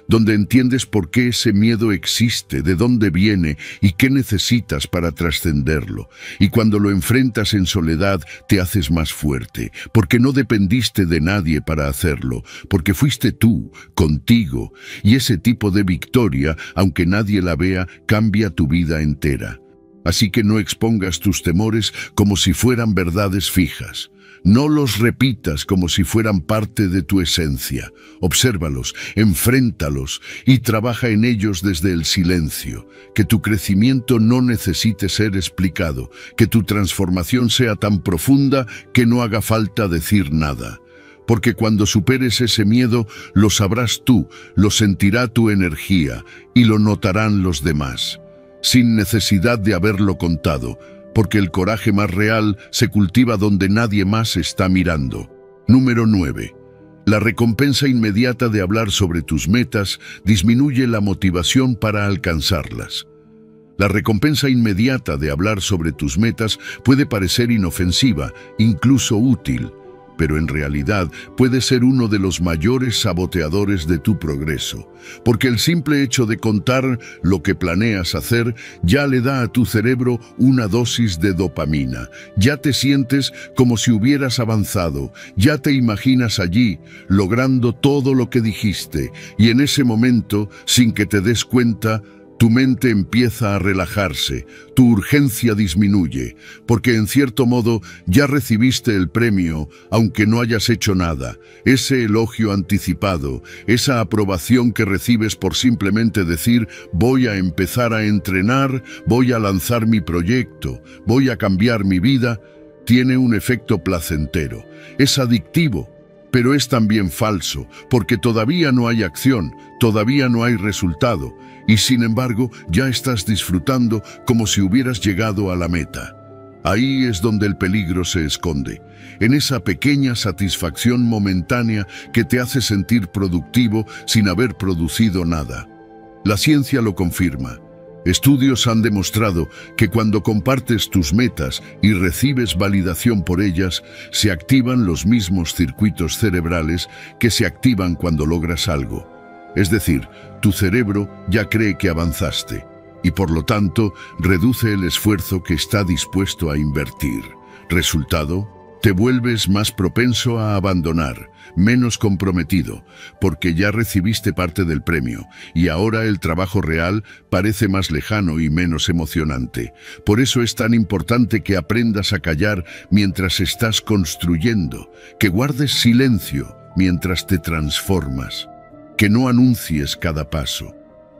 S1: donde entiendes por qué ese miedo existe, de dónde viene y qué necesitas para trascenderlo. Y cuando lo enfrentas en soledad, te haces más fuerte, porque no dependiste de nadie para hacerlo, porque fuiste tú, contigo. Y ese tipo de victoria, aunque nadie la vea, cambia tu vida entera. Así que no expongas tus temores como si fueran verdades fijas. No los repitas como si fueran parte de tu esencia. Obsérvalos, enfréntalos y trabaja en ellos desde el silencio. Que tu crecimiento no necesite ser explicado, que tu transformación sea tan profunda que no haga falta decir nada. Porque cuando superes ese miedo, lo sabrás tú, lo sentirá tu energía y lo notarán los demás. sin necesidad de haberlo contado, porque el coraje más real se cultiva donde nadie más está mirando. Número 9. La recompensa inmediata de hablar sobre tus metas disminuye la motivación para alcanzarlas. La recompensa inmediata de hablar sobre tus metas puede parecer inofensiva, incluso útil, pero en realidad puede ser uno de los mayores saboteadores de tu progreso, porque el simple hecho de contar lo que planeas hacer ya le da a tu cerebro una dosis de dopamina. Ya te sientes como si hubieras avanzado, ya te imaginas allí, logrando todo lo que dijiste, y en ese momento, sin que te des cuenta, tu mente empieza a relajarse, tu urgencia disminuye, porque en cierto modo ya recibiste el premio, aunque no hayas hecho nada. Ese elogio anticipado, esa aprobación que recibes por simplemente decir voy a empezar a entrenar, voy a lanzar mi proyecto, voy a cambiar mi vida, tiene un efecto placentero. Es adictivo, pero es también falso, porque todavía no hay acción, todavía no hay resultado, y sin embargo ya estás disfrutando como si hubieras llegado a la meta. Ahí es donde el peligro se esconde, en esa pequeña satisfacción momentánea que te hace sentir productivo sin haber producido nada. La ciencia lo confirma. Estudios han demostrado que cuando compartes tus metas y recibes validación por ellas, se activan los mismos circuitos cerebrales que se activan cuando logras algo. Es decir, tu cerebro ya cree que avanzaste y por lo tanto reduce el esfuerzo que está dispuesto a invertir. Resultado, te vuelves más propenso a abandonar, menos comprometido, porque ya recibiste parte del premio y ahora el trabajo real parece más lejano y menos emocionante. Por eso es tan importante que aprendas a callar mientras estás construyendo, que guardes silencio mientras te transformas, que no anuncies cada paso.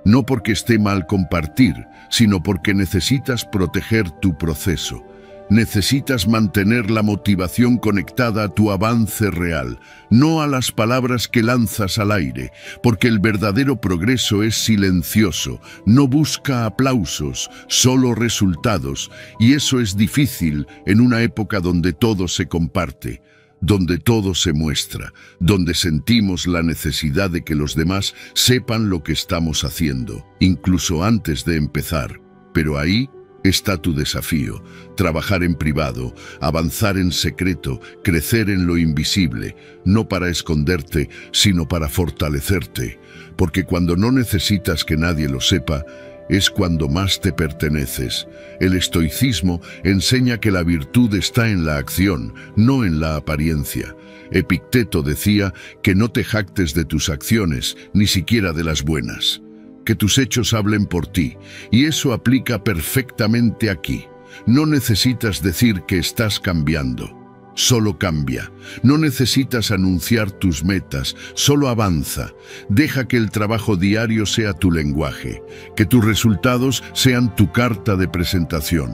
S1: No porque esté mal compartir, sino porque necesitas proteger tu proceso. Necesitas mantener la motivación conectada a tu avance real, no a las palabras que lanzas al aire, porque el verdadero progreso es silencioso, no busca aplausos, solo resultados, y eso es difícil en una época donde todo se comparte, donde todo se muestra, donde sentimos la necesidad de que los demás sepan lo que estamos haciendo, incluso antes de empezar. Pero ahí está tu desafío: trabajar en privado, avanzar en secreto, crecer en lo invisible, no para esconderte, sino para fortalecerte, porque cuando no necesitas que nadie lo sepa, es cuando más te perteneces. El estoicismo enseña que la virtud está en la acción, no en la apariencia. Epicteto decía que no te jactes de tus acciones, ni siquiera de las buenas. Que tus hechos hablen por ti, y eso aplica perfectamente aquí. No necesitas decir que estás cambiando, solo cambia. No necesitas anunciar tus metas, solo avanza. Deja que el trabajo diario sea tu lenguaje, que tus resultados sean tu carta de presentación.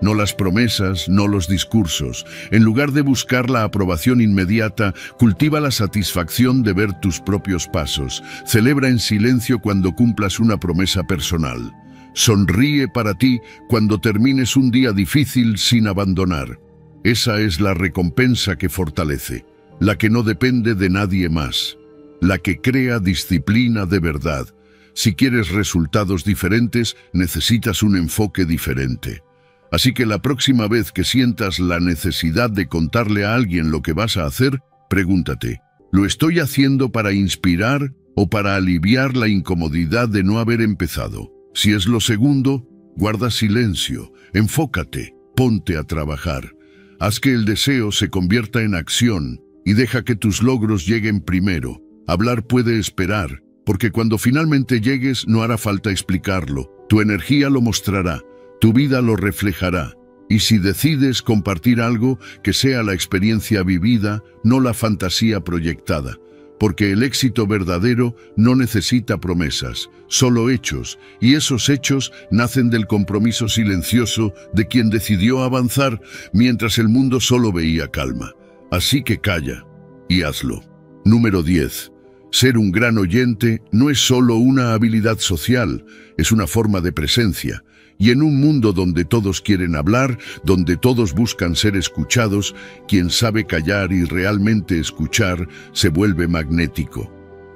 S1: No las promesas, no los discursos. En lugar de buscar la aprobación inmediata, cultiva la satisfacción de ver tus propios pasos. Celebra en silencio cuando cumplas una promesa personal. Sonríe para ti cuando termines un día difícil sin abandonar. Esa es la recompensa que fortalece, la que no depende de nadie más, la que crea disciplina de verdad. Si quieres resultados diferentes, necesitas un enfoque diferente. Así que la próxima vez que sientas la necesidad de contarle a alguien lo que vas a hacer, pregúntate, ¿lo estoy haciendo para inspirar o para aliviar la incomodidad de no haber empezado? Si es lo segundo, guarda silencio, enfócate, ponte a trabajar. Haz que el deseo se convierta en acción y deja que tus logros lleguen primero. Hablar puede esperar, porque cuando finalmente llegues no hará falta explicarlo. Tu energía lo mostrará. Tu vida lo reflejará, y si decides compartir algo, que sea la experiencia vivida, no la fantasía proyectada, porque el éxito verdadero no necesita promesas, solo hechos, y esos hechos nacen del compromiso silencioso de quien decidió avanzar mientras el mundo solo veía calma. Así que calla y hazlo. Número 10. Ser un gran oyente no es solo una habilidad social, es una forma de presencia. Y en un mundo donde todos quieren hablar, donde todos buscan ser escuchados, quien sabe callar y realmente escuchar se vuelve magnético.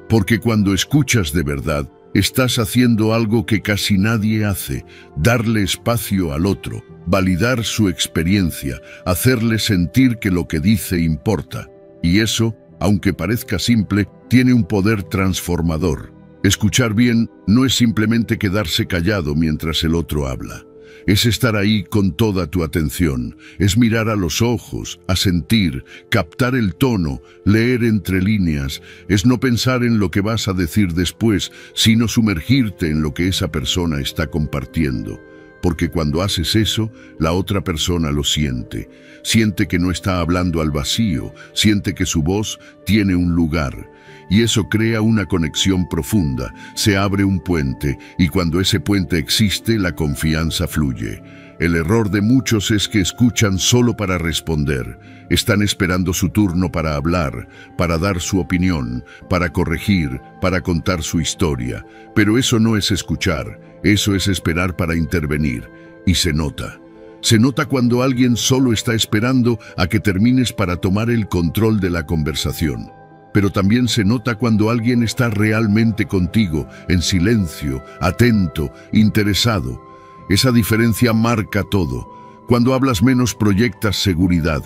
S1: Porque cuando escuchas de verdad, estás haciendo algo que casi nadie hace: darle espacio al otro, validar su experiencia, hacerle sentir que lo que dice importa. Y eso, aunque parezca simple, tiene un poder transformador. Escuchar bien no es simplemente quedarse callado mientras el otro habla. Es estar ahí con toda tu atención, es mirar a los ojos, asentir, captar el tono, leer entre líneas, es no pensar en lo que vas a decir después, sino sumergirte en lo que esa persona está compartiendo. Porque cuando haces eso, la otra persona lo siente. Siente que no está hablando al vacío, siente que su voz tiene un lugar. Y eso crea una conexión profunda, se abre un puente, y cuando ese puente existe, la confianza fluye. El error de muchos es que escuchan solo para responder. Están esperando su turno para hablar, para dar su opinión, para corregir, para contar su historia. Pero eso no es escuchar, eso es esperar para intervenir. Y se nota. Se nota cuando alguien solo está esperando a que termines para tomar el control de la conversación. Pero también se nota cuando alguien está realmente contigo, en silencio, atento, interesado. Esa diferencia marca todo. Cuando hablas menos proyectas seguridad,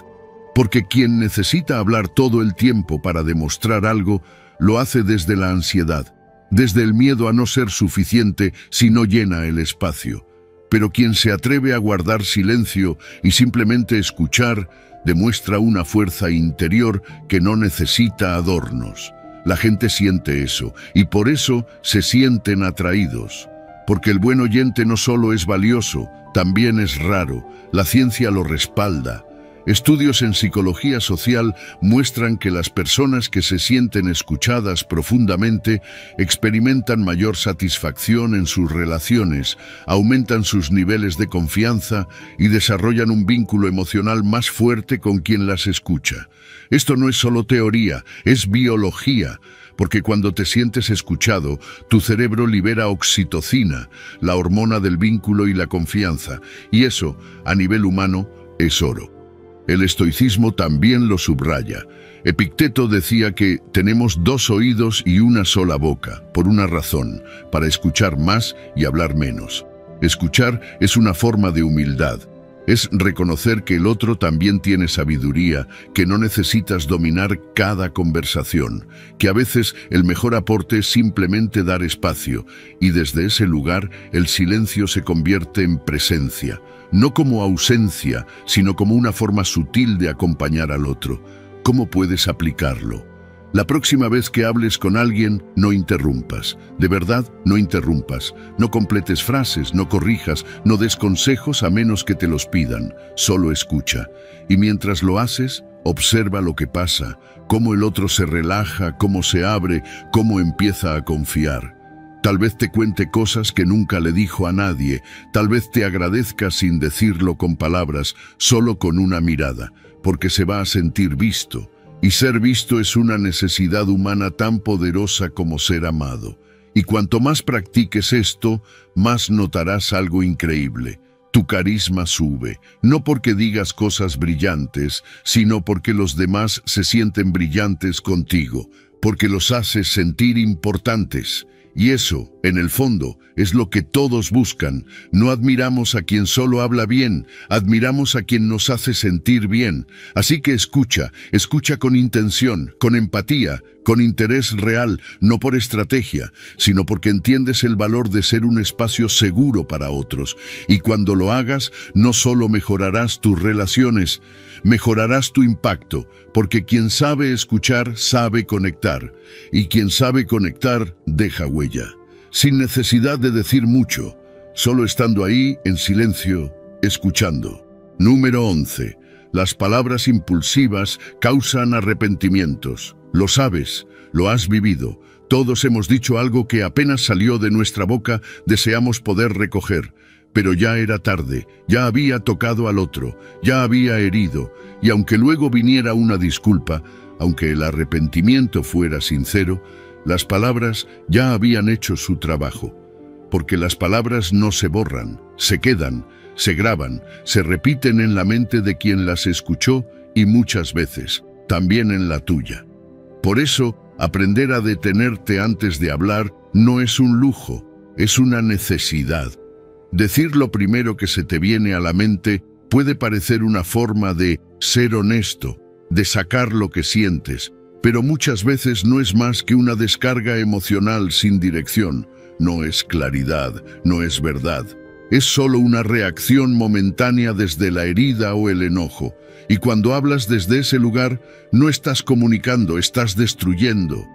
S1: porque quien necesita hablar todo el tiempo para demostrar algo, lo hace desde la ansiedad, desde el miedo a no ser suficiente si no llena el espacio. Pero quien se atreve a guardar silencio y simplemente escuchar, demuestra una fuerza interior que no necesita adornos. La gente siente eso, y por eso se sienten atraídos. Porque el buen oyente no solo es valioso, también es raro. La ciencia lo respalda. Estudios en psicología social muestran que las personas que se sienten escuchadas profundamente experimentan mayor satisfacción en sus relaciones, aumentan sus niveles de confianza y desarrollan un vínculo emocional más fuerte con quien las escucha. Esto no es solo teoría, es biología, porque cuando te sientes escuchado, tu cerebro libera oxitocina, la hormona del vínculo y la confianza, y eso, a nivel humano, es oro. El estoicismo también lo subraya. Epicteto decía que tenemos 2 oídos y una sola boca, por una razón: para escuchar más y hablar menos. Escuchar es una forma de humildad. Es reconocer que el otro también tiene sabiduría, que no necesitas dominar cada conversación, que a veces el mejor aporte es simplemente dar espacio, y desde ese lugar el silencio se convierte en presencia. No como ausencia, sino como una forma sutil de acompañar al otro. ¿Cómo puedes aplicarlo? La próxima vez que hables con alguien, no interrumpas. De verdad, no interrumpas. No completes frases, no corrijas, no des consejos a menos que te los pidan. Solo escucha. Y mientras lo haces, observa lo que pasa, cómo el otro se relaja, cómo se abre, cómo empieza a confiar. Tal vez te cuente cosas que nunca le dijo a nadie, tal vez te agradezca sin decirlo con palabras, solo con una mirada, porque se va a sentir visto. Y ser visto es una necesidad humana tan poderosa como ser amado. Y cuanto más practiques esto, más notarás algo increíble. Tu carisma sube, no porque digas cosas brillantes, sino porque los demás se sienten brillantes contigo, porque los haces sentir importantes. Y eso, en el fondo, es lo que todos buscan. No admiramos a quien solo habla bien, admiramos a quien nos hace sentir bien. Así que escucha con intención, con empatía, con interés real, no por estrategia, sino porque entiendes el valor de ser un espacio seguro para otros. Y cuando lo hagas, no solo mejorarás tus relaciones, mejorarás tu impacto, porque quien sabe escuchar, sabe conectar. Y quien sabe conectar, deja huella. Sin necesidad de decir mucho, solo estando ahí, en silencio, escuchando. Número 11. Las palabras impulsivas causan arrepentimientos. Lo sabes, lo has vivido. Todos hemos dicho algo que apenas salió de nuestra boca, deseamos poder recoger. Pero ya era tarde, ya había tocado al otro, ya había herido, y aunque luego viniera una disculpa, aunque el arrepentimiento fuera sincero, las palabras ya habían hecho su trabajo. porque las palabras no se borran, se quedan, se graban, se repiten en la mente de quien las escuchó y muchas veces, también en la tuya. Por eso, aprender a detenerte antes de hablar no es un lujo, es una necesidad. Decir lo primero que se te viene a la mente puede parecer una forma de ser honesto, de sacar lo que sientes, pero muchas veces no es más que una descarga emocional sin dirección. No es claridad, no es verdad. Es solo una reacción momentánea desde la herida o el enojo. Y cuando hablas desde ese lugar, no estás comunicando, estás destruyendo.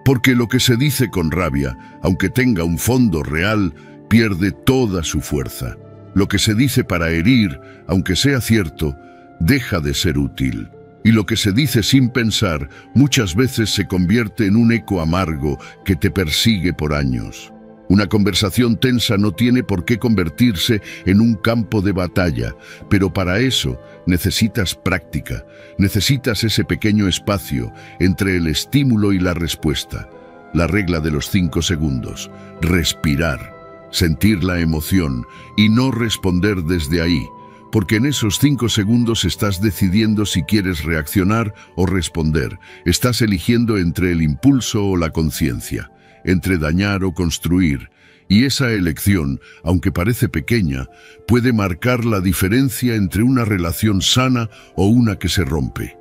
S1: Porque lo que se dice con rabia, aunque tenga un fondo real, pierde toda su fuerza. Lo que se dice para herir, aunque sea cierto, deja de ser útil. Y lo que se dice sin pensar, muchas veces se convierte en un eco amargo que te persigue por años. Una conversación tensa no tiene por qué convertirse en un campo de batalla, pero para eso necesitas práctica, necesitas ese pequeño espacio entre el estímulo y la respuesta. La regla de los 5 segundos, respirar, sentir la emoción y no responder desde ahí, porque en esos 5 segundos estás decidiendo si quieres reaccionar o responder, estás eligiendo entre el impulso o la conciencia, entre dañar o construir, y esa elección, aunque parece pequeña, puede marcar la diferencia entre una relación sana o una que se rompe,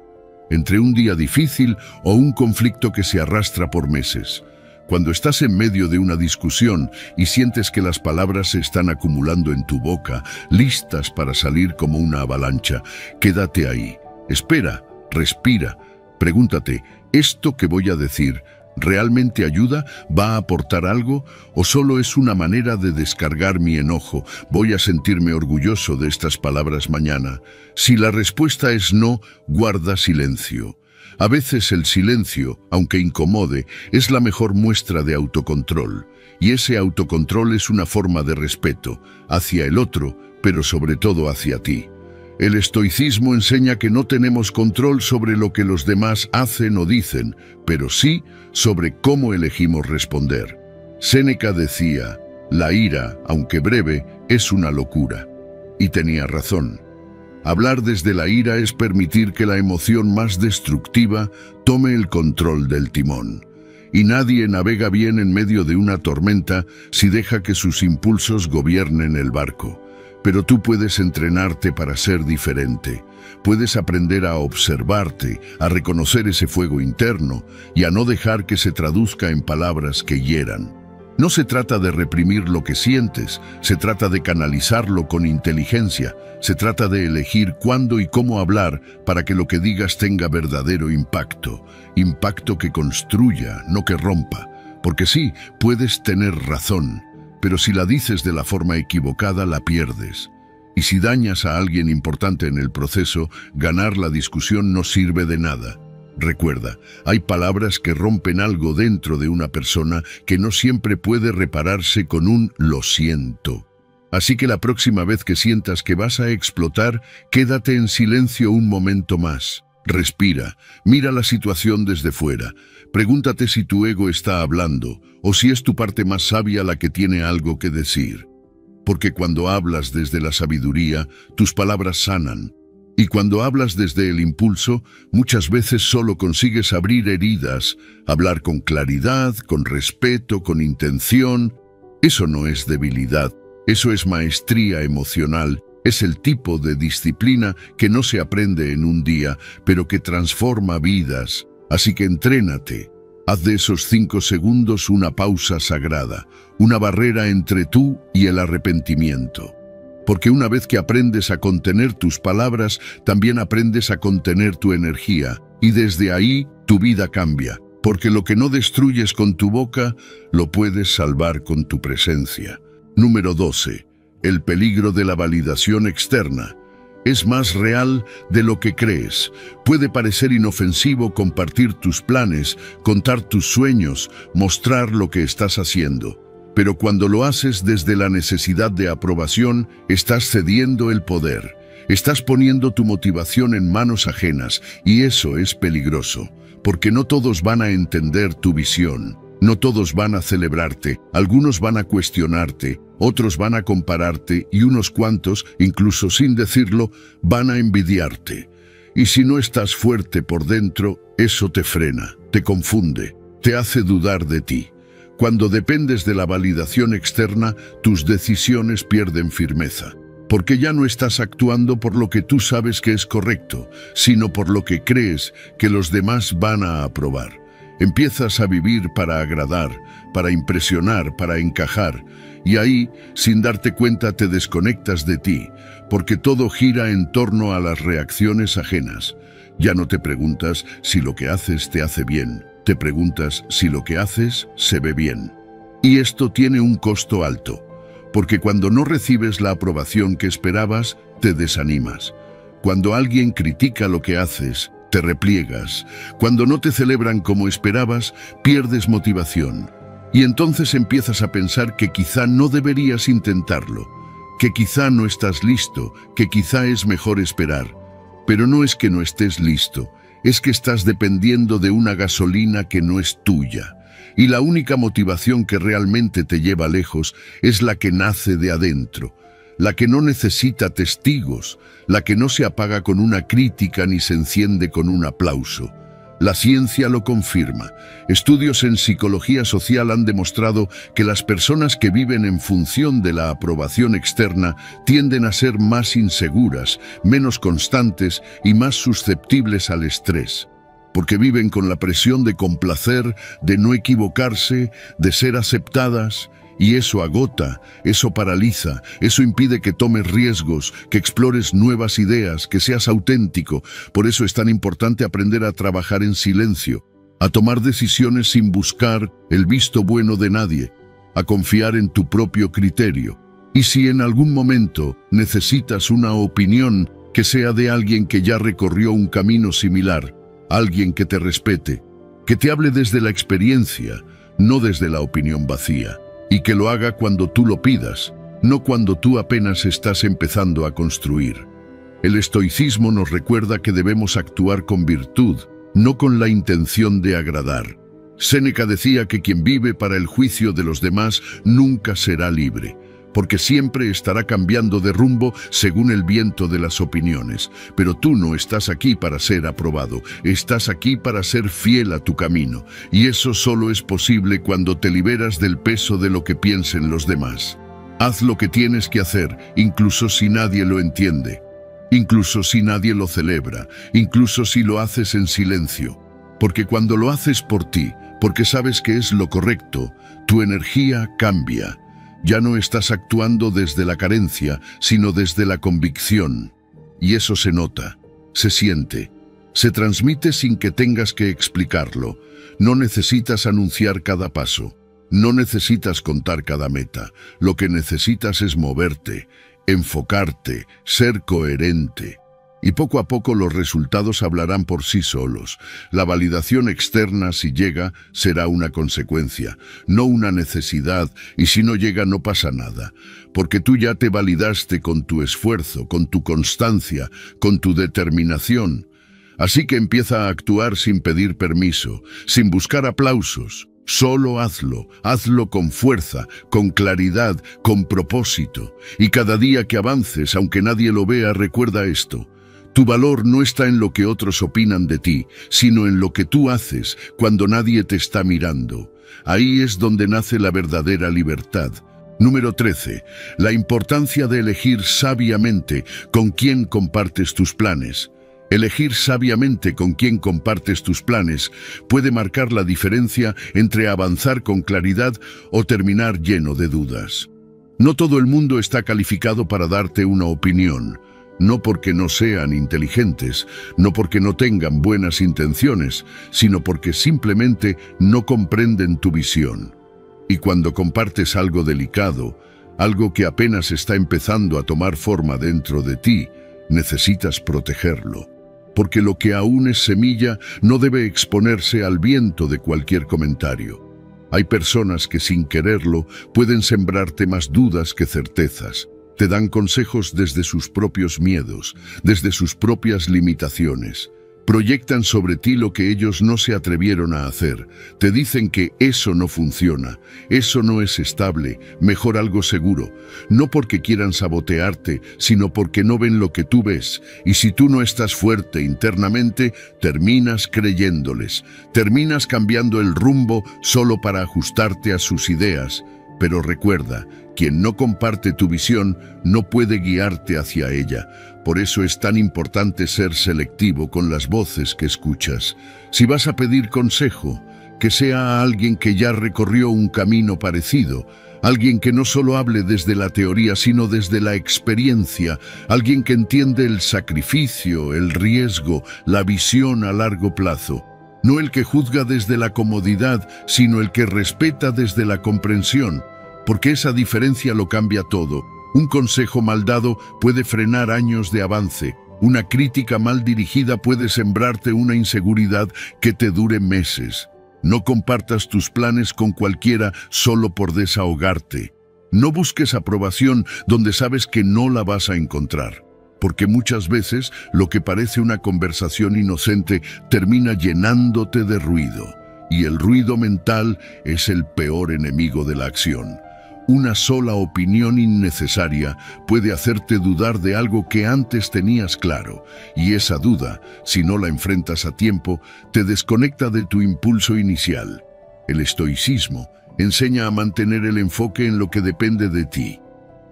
S1: entre un día difícil o un conflicto que se arrastra por meses. Cuando estás en medio de una discusión y sientes que las palabras se están acumulando en tu boca, listas para salir como una avalancha, quédate ahí. Espera, respira, pregúntate, ¿esto que voy a decir realmente ayuda? ¿Va a aportar algo? ¿O solo es una manera de descargar mi enojo? ¿Voy a sentirme orgulloso de estas palabras mañana? Si la respuesta es no, guarda silencio. A veces el silencio, aunque incomode, es la mejor muestra de autocontrol. Y ese autocontrol es una forma de respeto hacia el otro, pero sobre todo hacia ti. El estoicismo enseña que no tenemos control sobre lo que los demás hacen o dicen, pero sí sobre cómo elegimos responder. Séneca decía, la ira, aunque breve, es una locura. Y tenía razón. Hablar desde la ira es permitir que la emoción más destructiva tome el control del timón. Y nadie navega bien en medio de una tormenta si deja que sus impulsos gobiernen el barco. Pero tú puedes entrenarte para ser diferente. Puedes aprender a observarte, a reconocer ese fuego interno y a no dejar que se traduzca en palabras que hieran. No se trata de reprimir lo que sientes, se trata de canalizarlo con inteligencia, se trata de elegir cuándo y cómo hablar para que lo que digas tenga verdadero impacto, impacto que construya, no que rompa. Porque sí, puedes tener razón, pero si la dices de la forma equivocada, la pierdes. Y si dañas a alguien importante en el proceso, ganar la discusión no sirve de nada. Recuerda, hay palabras que rompen algo dentro de una persona que no siempre puede repararse con un lo siento. Así que la próxima vez que sientas que vas a explotar, quédate en silencio un momento más. Respira, mira la situación desde fuera. Pregúntate si tu ego está hablando o si es tu parte más sabia la que tiene algo que decir. Porque cuando hablas desde la sabiduría, tus palabras sanan. Y cuando hablas desde el impulso, muchas veces solo consigues abrir heridas, hablar con claridad, con respeto, con intención. Eso no es debilidad, eso es maestría emocional, es el tipo de disciplina que no se aprende en un día, pero que transforma vidas. Así que entrénate, haz de esos 5 segundos una pausa sagrada, una barrera entre tú y el arrepentimiento. Porque una vez que aprendes a contener tus palabras, también aprendes a contener tu energía, y desde ahí tu vida cambia, porque lo que no destruyes con tu boca, lo puedes salvar con tu presencia. Número 12. El peligro de la validación externa. Es más real de lo que crees. Puede parecer inofensivo compartir tus planes, contar tus sueños, mostrar lo que estás haciendo. Pero cuando lo haces desde la necesidad de aprobación, estás cediendo el poder. Estás poniendo tu motivación en manos ajenas, y eso es peligroso, porque no todos van a entender tu visión. No todos van a celebrarte, algunos van a cuestionarte, otros van a compararte y unos cuantos, incluso sin decirlo, van a envidiarte. Y si no estás fuerte por dentro, eso te frena, te confunde, te hace dudar de ti. Cuando dependes de la validación externa, tus decisiones pierden firmeza, porque ya no estás actuando por lo que tú sabes que es correcto, sino por lo que crees que los demás van a aprobar. Empiezas a vivir para agradar, para impresionar, para encajar, y ahí, sin darte cuenta, te desconectas de ti, porque todo gira en torno a las reacciones ajenas. Ya no te preguntas si lo que haces te hace bien, te preguntas si lo que haces se ve bien. Y esto tiene un costo alto, porque cuando no recibes la aprobación que esperabas, te desanimas. Cuando alguien critica lo que haces, te repliegas. Cuando no te celebran como esperabas, pierdes motivación. Y entonces empiezas a pensar que quizá no deberías intentarlo, que quizá no estás listo, que quizá es mejor esperar. Pero no es que no estés listo, es que estás dependiendo de una gasolina que no es tuya. Y la única motivación que realmente te lleva lejos es la que nace de adentro, la que no necesita testigos, la que no se apaga con una crítica ni se enciende con un aplauso. La ciencia lo confirma. Estudios en psicología social han demostrado que las personas que viven en función de la aprobación externa tienden a ser más inseguras, menos constantes y más susceptibles al estrés, porque viven con la presión de complacer, de no equivocarse, de ser aceptadas. Y eso agota, eso paraliza, eso impide que tomes riesgos, que explores nuevas ideas, que seas auténtico. Por eso es tan importante aprender a trabajar en silencio, a tomar decisiones sin buscar el visto bueno de nadie, a confiar en tu propio criterio. Y si en algún momento necesitas una opinión, que sea de alguien que ya recorrió un camino similar, alguien que te respete, que te hable desde la experiencia, no desde la opinión vacía. Y que lo haga cuando tú lo pidas, no cuando tú apenas estás empezando a construir. El estoicismo nos recuerda que debemos actuar con virtud, no con la intención de agradar. Séneca decía que quien vive para el juicio de los demás nunca será libre, porque siempre estará cambiando de rumbo según el viento de las opiniones. Pero tú no estás aquí para ser aprobado, estás aquí para ser fiel a tu camino, y eso solo es posible cuando te liberas del peso de lo que piensen los demás. Haz lo que tienes que hacer, incluso si nadie lo entiende, incluso si nadie lo celebra, incluso si lo haces en silencio, porque cuando lo haces por ti, porque sabes que es lo correcto, tu energía cambia. Ya no estás actuando desde la carencia, sino desde la convicción. Y eso se nota, se siente, se transmite sin que tengas que explicarlo. No necesitas anunciar cada paso, no necesitas contar cada meta. Lo que necesitas es moverte, enfocarte, ser coherente. Y poco a poco los resultados hablarán por sí solos. La validación externa, si llega, será una consecuencia, no una necesidad, y si no llega no pasa nada, porque tú ya te validaste con tu esfuerzo, con tu constancia, con tu determinación. Así que empieza a actuar sin pedir permiso, sin buscar aplausos. Solo hazlo, hazlo con fuerza, con claridad, con propósito. Y cada día que avances, aunque nadie lo vea, recuerda esto. Tu valor no está en lo que otros opinan de ti, sino en lo que tú haces cuando nadie te está mirando. Ahí es donde nace la verdadera libertad. Número 13. La importancia de elegir sabiamente con quién compartes tus planes. Elegir sabiamente con quién compartes tus planes puede marcar la diferencia entre avanzar con claridad o terminar lleno de dudas. No todo el mundo está calificado para darte una opinión. No porque no sean inteligentes, no porque no tengan buenas intenciones, sino porque simplemente no comprenden tu visión. Y cuando compartes algo delicado, algo que apenas está empezando a tomar forma dentro de ti, necesitas protegerlo. Porque lo que aún es semilla no debe exponerse al viento de cualquier comentario. Hay personas que sin quererlo pueden sembrarte más dudas que certezas. Te dan consejos desde sus propios miedos, desde sus propias limitaciones. Proyectan sobre ti lo que ellos no se atrevieron a hacer. Te dicen que eso no funciona, eso no es estable, mejor algo seguro. No porque quieran sabotearte, sino porque no ven lo que tú ves. Y si tú no estás fuerte internamente, terminas creyéndoles. Terminas cambiando el rumbo solo para ajustarte a sus ideas. Pero recuerda, quien no comparte tu visión no puede guiarte hacia ella. Por eso es tan importante ser selectivo con las voces que escuchas. Si vas a pedir consejo, que sea a alguien que ya recorrió un camino parecido, alguien que no solo hable desde la teoría, sino desde la experiencia, alguien que entiende el sacrificio, el riesgo, la visión a largo plazo. No el que juzga desde la comodidad, sino el que respeta desde la comprensión, porque esa diferencia lo cambia todo. Un consejo mal dado puede frenar años de avance. Una crítica mal dirigida puede sembrarte una inseguridad que te dure meses. No compartas tus planes con cualquiera solo por desahogarte. No busques aprobación donde sabes que no la vas a encontrar, porque muchas veces lo que parece una conversación inocente termina llenándote de ruido, y el ruido mental es el peor enemigo de la acción. Una sola opinión innecesaria puede hacerte dudar de algo que antes tenías claro, y esa duda, si no la enfrentas a tiempo, te desconecta de tu impulso inicial. El estoicismo enseña a mantener el enfoque en lo que depende de ti,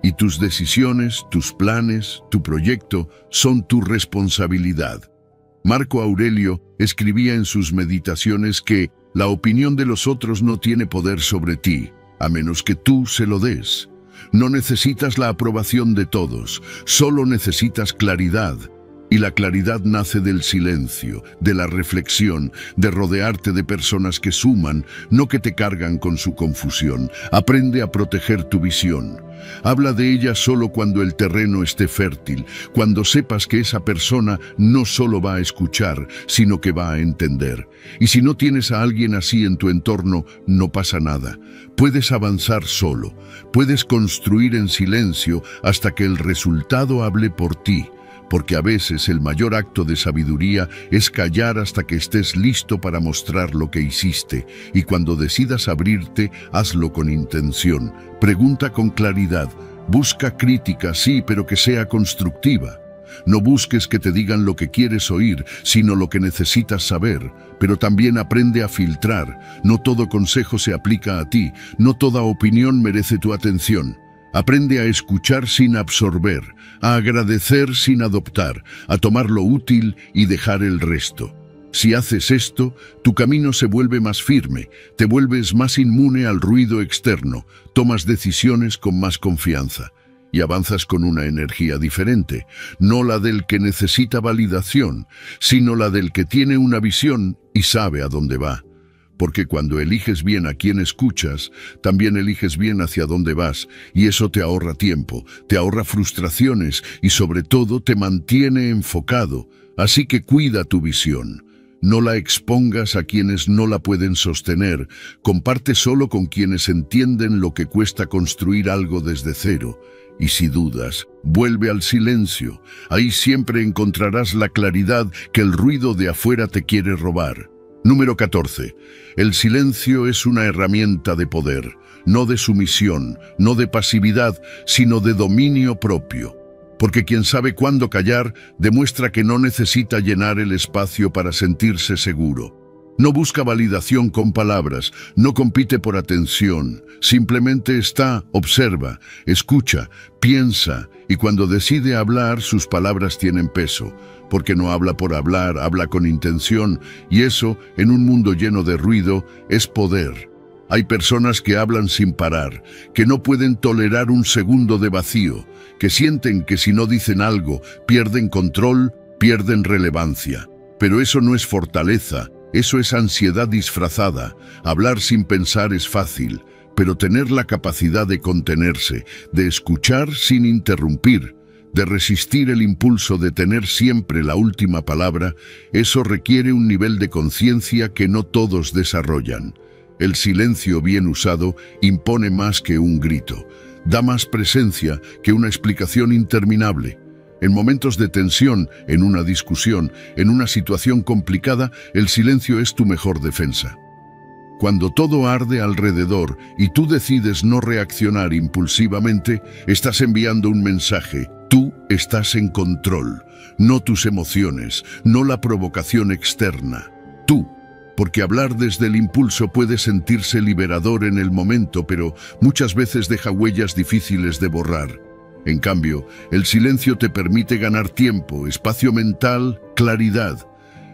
S1: y tus decisiones, tus planes, tu proyecto son tu responsabilidad. Marco Aurelio escribía en sus meditaciones que la opinión de los otros no tiene poder sobre ti, a menos que tú se lo des. No necesitas la aprobación de todos, solo necesitas claridad. Y la claridad nace del silencio, de la reflexión, de rodearte de personas que suman, no que te cargan con su confusión. Aprende a proteger tu visión. Habla de ella solo cuando el terreno esté fértil, cuando sepas que esa persona no solo va a escuchar, sino que va a entender. Y si no tienes a alguien así en tu entorno, no pasa nada. Puedes avanzar solo, puedes construir en silencio hasta que el resultado hable por ti. Porque a veces el mayor acto de sabiduría es callar hasta que estés listo para mostrar lo que hiciste, y cuando decidas abrirte, hazlo con intención. Pregunta con claridad, busca crítica, sí, pero que sea constructiva. No busques que te digan lo que quieres oír, sino lo que necesitas saber, pero también aprende a filtrar. No todo consejo se aplica a ti, no toda opinión merece tu atención. Aprende a escuchar sin absorber, a agradecer sin adoptar, a tomar lo útil y dejar el resto. Si haces esto, tu camino se vuelve más firme, te vuelves más inmune al ruido externo, tomas decisiones con más confianza y avanzas con una energía diferente, no la del que necesita validación, sino la del que tiene una visión y sabe a dónde va. Porque cuando eliges bien a quien escuchas, también eliges bien hacia dónde vas, y eso te ahorra tiempo, te ahorra frustraciones y sobre todo te mantiene enfocado. Así que cuida tu visión. No la expongas a quienes no la pueden sostener. Comparte solo con quienes entienden lo que cuesta construir algo desde cero. Y si dudas, vuelve al silencio. Ahí siempre encontrarás la claridad que el ruido de afuera te quiere robar. Número 14. El silencio es una herramienta de poder, no de sumisión, no de pasividad, sino de dominio propio. Porque quien sabe cuándo callar demuestra que no necesita llenar el espacio para sentirse seguro. No busca validación con palabras, no compite por atención, simplemente está, observa, escucha, piensa, y cuando decide hablar, sus palabras tienen peso, porque no habla por hablar, habla con intención, y eso, en un mundo lleno de ruido, es poder. Hay personas que hablan sin parar, que no pueden tolerar un segundo de vacío, que sienten que si no dicen algo, pierden control, pierden relevancia. Pero eso no es fortaleza. Eso es ansiedad disfrazada. Hablar sin pensar es fácil, pero tener la capacidad de contenerse, de escuchar sin interrumpir, de resistir el impulso de tener siempre la última palabra, eso requiere un nivel de conciencia que no todos desarrollan. El silencio bien usado impone más que un grito, da más presencia que una explicación interminable. En momentos de tensión, en una discusión, en una situación complicada, el silencio es tu mejor defensa. Cuando todo arde alrededor y tú decides no reaccionar impulsivamente, estás enviando un mensaje. Tú estás en control, no tus emociones, no la provocación externa. Tú, porque hablar desde el impulso puede sentirse liberador en el momento, pero muchas veces deja huellas difíciles de borrar. En cambio, el silencio te permite ganar tiempo, espacio mental, claridad,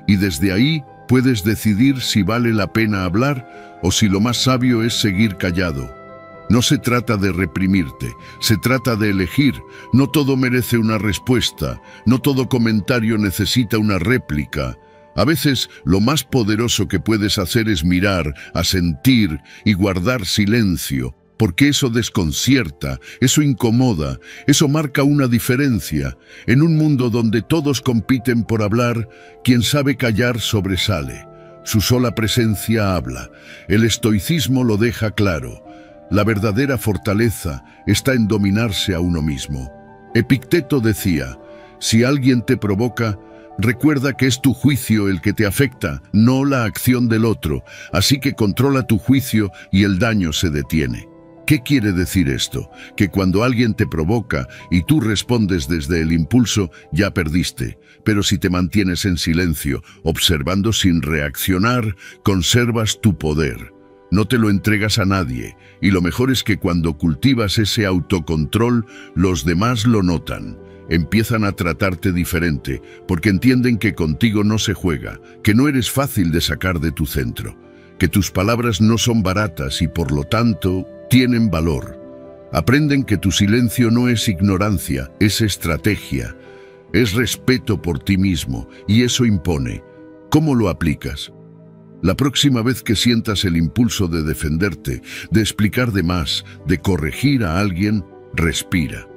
S1: y desde ahí puedes decidir si vale la pena hablar o si lo más sabio es seguir callado. No se trata de reprimirte, se trata de elegir. No todo merece una respuesta, no todo comentario necesita una réplica. A veces, lo más poderoso que puedes hacer es mirar, asentir y guardar silencio, porque eso desconcierta, eso incomoda, eso marca una diferencia. En un mundo donde todos compiten por hablar, quien sabe callar sobresale. Su sola presencia habla. El estoicismo lo deja claro. La verdadera fortaleza está en dominarse a uno mismo. Epicteto decía, si alguien te provoca, recuerda que es tu juicio el que te afecta, no la acción del otro, así que controla tu juicio y el daño se detiene. ¿Qué quiere decir esto? Que cuando alguien te provoca y tú respondes desde el impulso, ya perdiste. Pero si te mantienes en silencio, observando sin reaccionar, conservas tu poder. No te lo entregas a nadie, y lo mejor es que cuando cultivas ese autocontrol, los demás lo notan. Empiezan a tratarte diferente, porque entienden que contigo no se juega, que no eres fácil de sacar de tu centro, que tus palabras no son baratas y por lo tanto tienen valor. Aprenden que tu silencio no es ignorancia, es estrategia, es respeto por ti mismo, y eso impone. ¿Cómo lo aplicas? La próxima vez que sientas el impulso de defenderte, de explicar de más, de corregir a alguien, respira.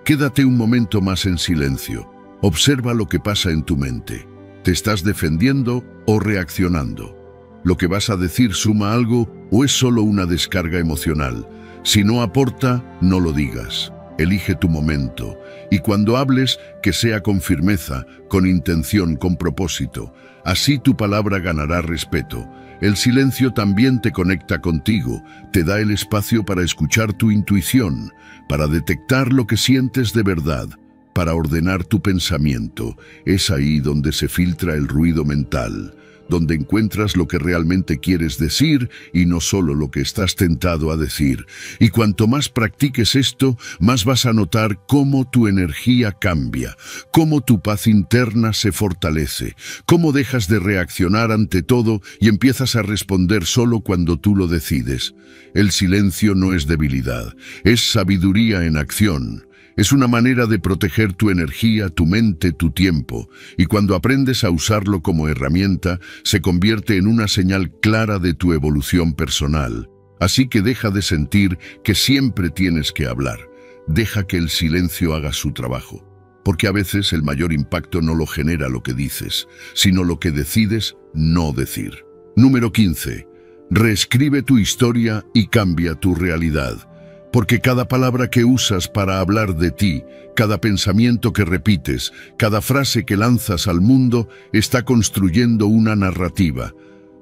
S1: Quédate un momento más en silencio. Observa lo que pasa en tu mente. ¿Te estás defendiendo o reaccionando? ¿Lo que vas a decir suma algo o es solo una descarga emocional? Si no aporta, no lo digas. Elige tu momento. Y cuando hables, que sea con firmeza, con intención, con propósito. Así tu palabra ganará respeto. El silencio también te conecta contigo, te da el espacio para escuchar tu intuición, para detectar lo que sientes de verdad, para ordenar tu pensamiento. Es ahí donde se filtra el ruido mental, donde encuentras lo que realmente quieres decir y no solo lo que estás tentado a decir. Y cuanto más practiques esto, más vas a notar cómo tu energía cambia, cómo tu paz interna se fortalece, cómo dejas de reaccionar ante todo y empiezas a responder solo cuando tú lo decides. El silencio no es debilidad, es sabiduría en acción. Es una manera de proteger tu energía, tu mente, tu tiempo, y cuando aprendes a usarlo como herramienta, se convierte en una señal clara de tu evolución personal. Así que deja de sentir que siempre tienes que hablar. Deja que el silencio haga su trabajo, porque a veces el mayor impacto no lo genera lo que dices, sino lo que decides no decir. Número 15. Reescribe tu historia y cambia tu realidad. Porque cada palabra que usas para hablar de ti, cada pensamiento que repites, cada frase que lanzas al mundo, está construyendo una narrativa.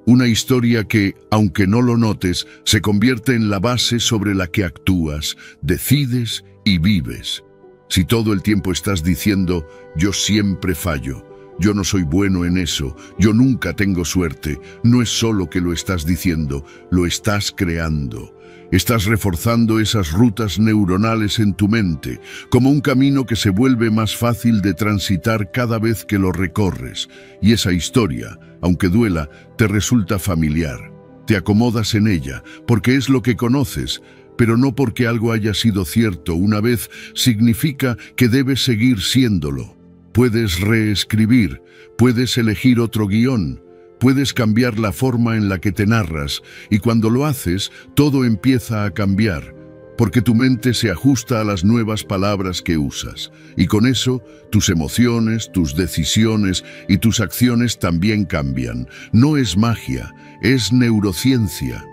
S1: Una historia que, aunque no lo notes, se convierte en la base sobre la que actúas, decides y vives. Si todo el tiempo estás diciendo, yo siempre fallo, yo no soy bueno en eso, yo nunca tengo suerte, no es solo que lo estás diciendo, lo estás creando. Estás reforzando esas rutas neuronales en tu mente, como un camino que se vuelve más fácil de transitar cada vez que lo recorres. Y esa historia, aunque duela, te resulta familiar. Te acomodas en ella, porque es lo que conoces, pero no porque algo haya sido cierto una vez significa que debes seguir siéndolo. Puedes reescribir, puedes elegir otro guión. Puedes cambiar la forma en la que te narras, y cuando lo haces, todo empieza a cambiar, porque tu mente se ajusta a las nuevas palabras que usas, y con eso, tus emociones, tus decisiones y tus acciones también cambian. No es magia, es neurociencia.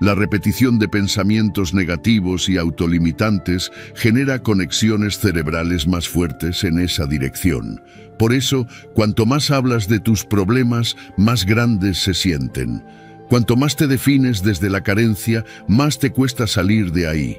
S1: La repetición de pensamientos negativos y autolimitantes genera conexiones cerebrales más fuertes en esa dirección. Por eso, cuanto más hablas de tus problemas, más grandes se sienten. Cuanto más te defines desde la carencia, más te cuesta salir de ahí.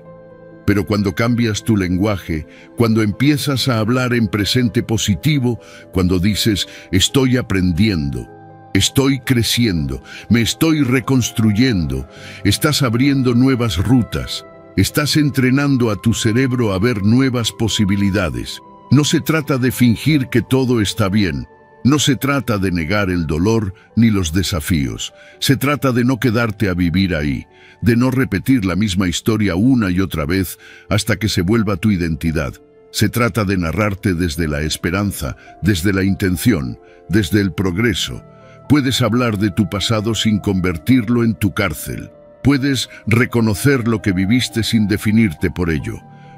S1: Pero cuando cambias tu lenguaje, cuando empiezas a hablar en presente positivo, cuando dices, estoy aprendiendo, estoy creciendo, me estoy reconstruyendo, estás abriendo nuevas rutas, estás entrenando a tu cerebro a ver nuevas posibilidades. No se trata de fingir que todo está bien. No se trata de negar el dolor ni los desafíos. Se trata de no quedarte a vivir ahí, de no repetir la misma historia una y otra vez hasta que se vuelva tu identidad. Se trata de narrarte desde la esperanza, desde la intención, desde el progreso. Puedes hablar de tu pasado sin convertirlo en tu cárcel. Puedes reconocer lo que viviste sin definirte por ello.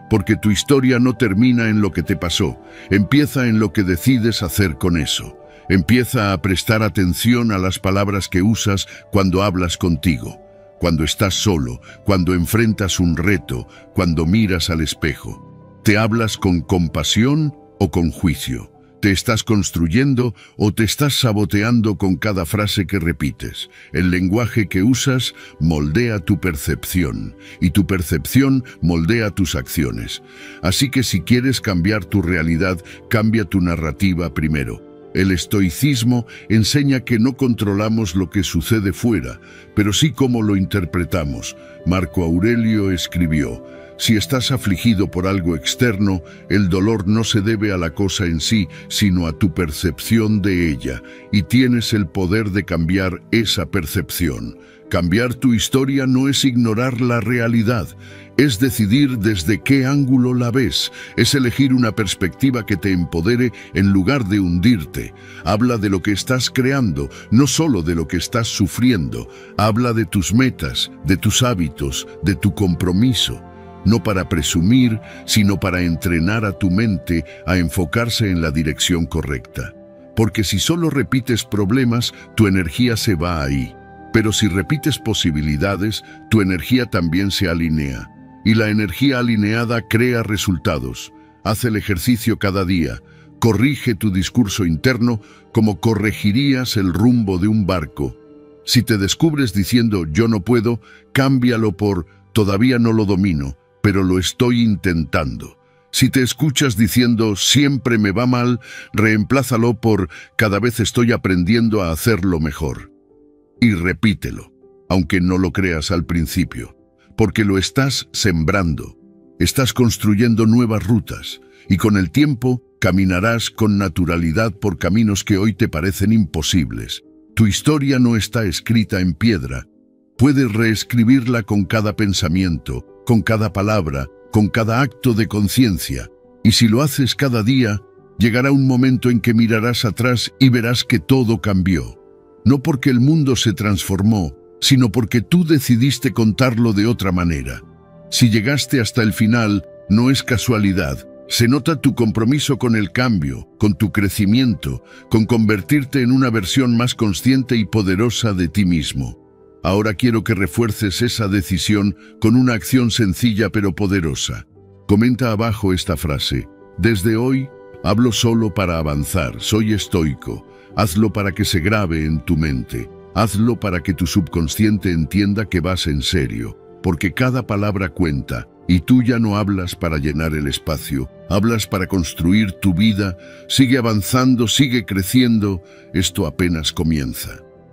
S1: Porque tu historia no termina en lo que te pasó, empieza en lo que decides hacer con eso. Empieza a prestar atención a las palabras que usas cuando hablas contigo, cuando estás solo, cuando enfrentas un reto, cuando miras al espejo. ¿Te hablas con compasión o con juicio? ¿Te estás construyendo o te estás saboteando con cada frase que repites? El lenguaje que usas moldea tu percepción y tu percepción moldea tus acciones. Así que si quieres cambiar tu realidad, cambia tu narrativa primero. El estoicismo enseña que no controlamos lo que sucede fuera, pero sí cómo lo interpretamos. Marco Aurelio escribió: si estás afligido por algo externo, el dolor no se debe a la cosa en sí, sino a tu percepción de ella, y tienes el poder de cambiar esa percepción. Cambiar tu historia no es ignorar la realidad, es decidir desde qué ángulo la ves, es elegir una perspectiva que te empodere en lugar de hundirte. Habla de lo que estás creando, no solo de lo que estás sufriendo. Habla de tus metas, de tus hábitos, de tu compromiso. No para presumir, sino para entrenar a tu mente a enfocarse en la dirección correcta. Porque si solo repites problemas, tu energía se va ahí. Pero si repites posibilidades, tu energía también se alinea. Y la energía alineada crea resultados. Haz el ejercicio cada día. Corrige tu discurso interno como corregirías el rumbo de un barco. Si te descubres diciendo yo no puedo, cámbialo por todavía no lo domino, pero lo estoy intentando. Si te escuchas diciendo siempre me va mal, reemplázalo por cada vez estoy aprendiendo a hacerlo mejor. Y repítelo, aunque no lo creas al principio, porque lo estás sembrando. Estás construyendo nuevas rutas y con el tiempo caminarás con naturalidad por caminos que hoy te parecen imposibles. Tu historia no está escrita en piedra. Puedes reescribirla con cada pensamiento, con cada palabra, con cada acto de conciencia. Y si lo haces cada día, llegará un momento en que mirarás atrás y verás que todo cambió. No porque el mundo se transformó, sino porque tú decidiste contarlo de otra manera. Si llegaste hasta el final, no es casualidad. Se nota tu compromiso con el cambio, con tu crecimiento, con convertirte en una versión más consciente y poderosa de ti mismo. Ahora quiero que refuerces esa decisión con una acción sencilla pero poderosa. Comenta abajo esta frase: desde hoy, hablo solo para avanzar, soy estoico. Hazlo para que se grabe en tu mente. Hazlo para que tu subconsciente entienda que vas en serio, porque cada palabra cuenta, y tú ya no hablas para llenar el espacio, hablas para construir tu vida. Sigue avanzando, sigue creciendo, esto apenas comienza.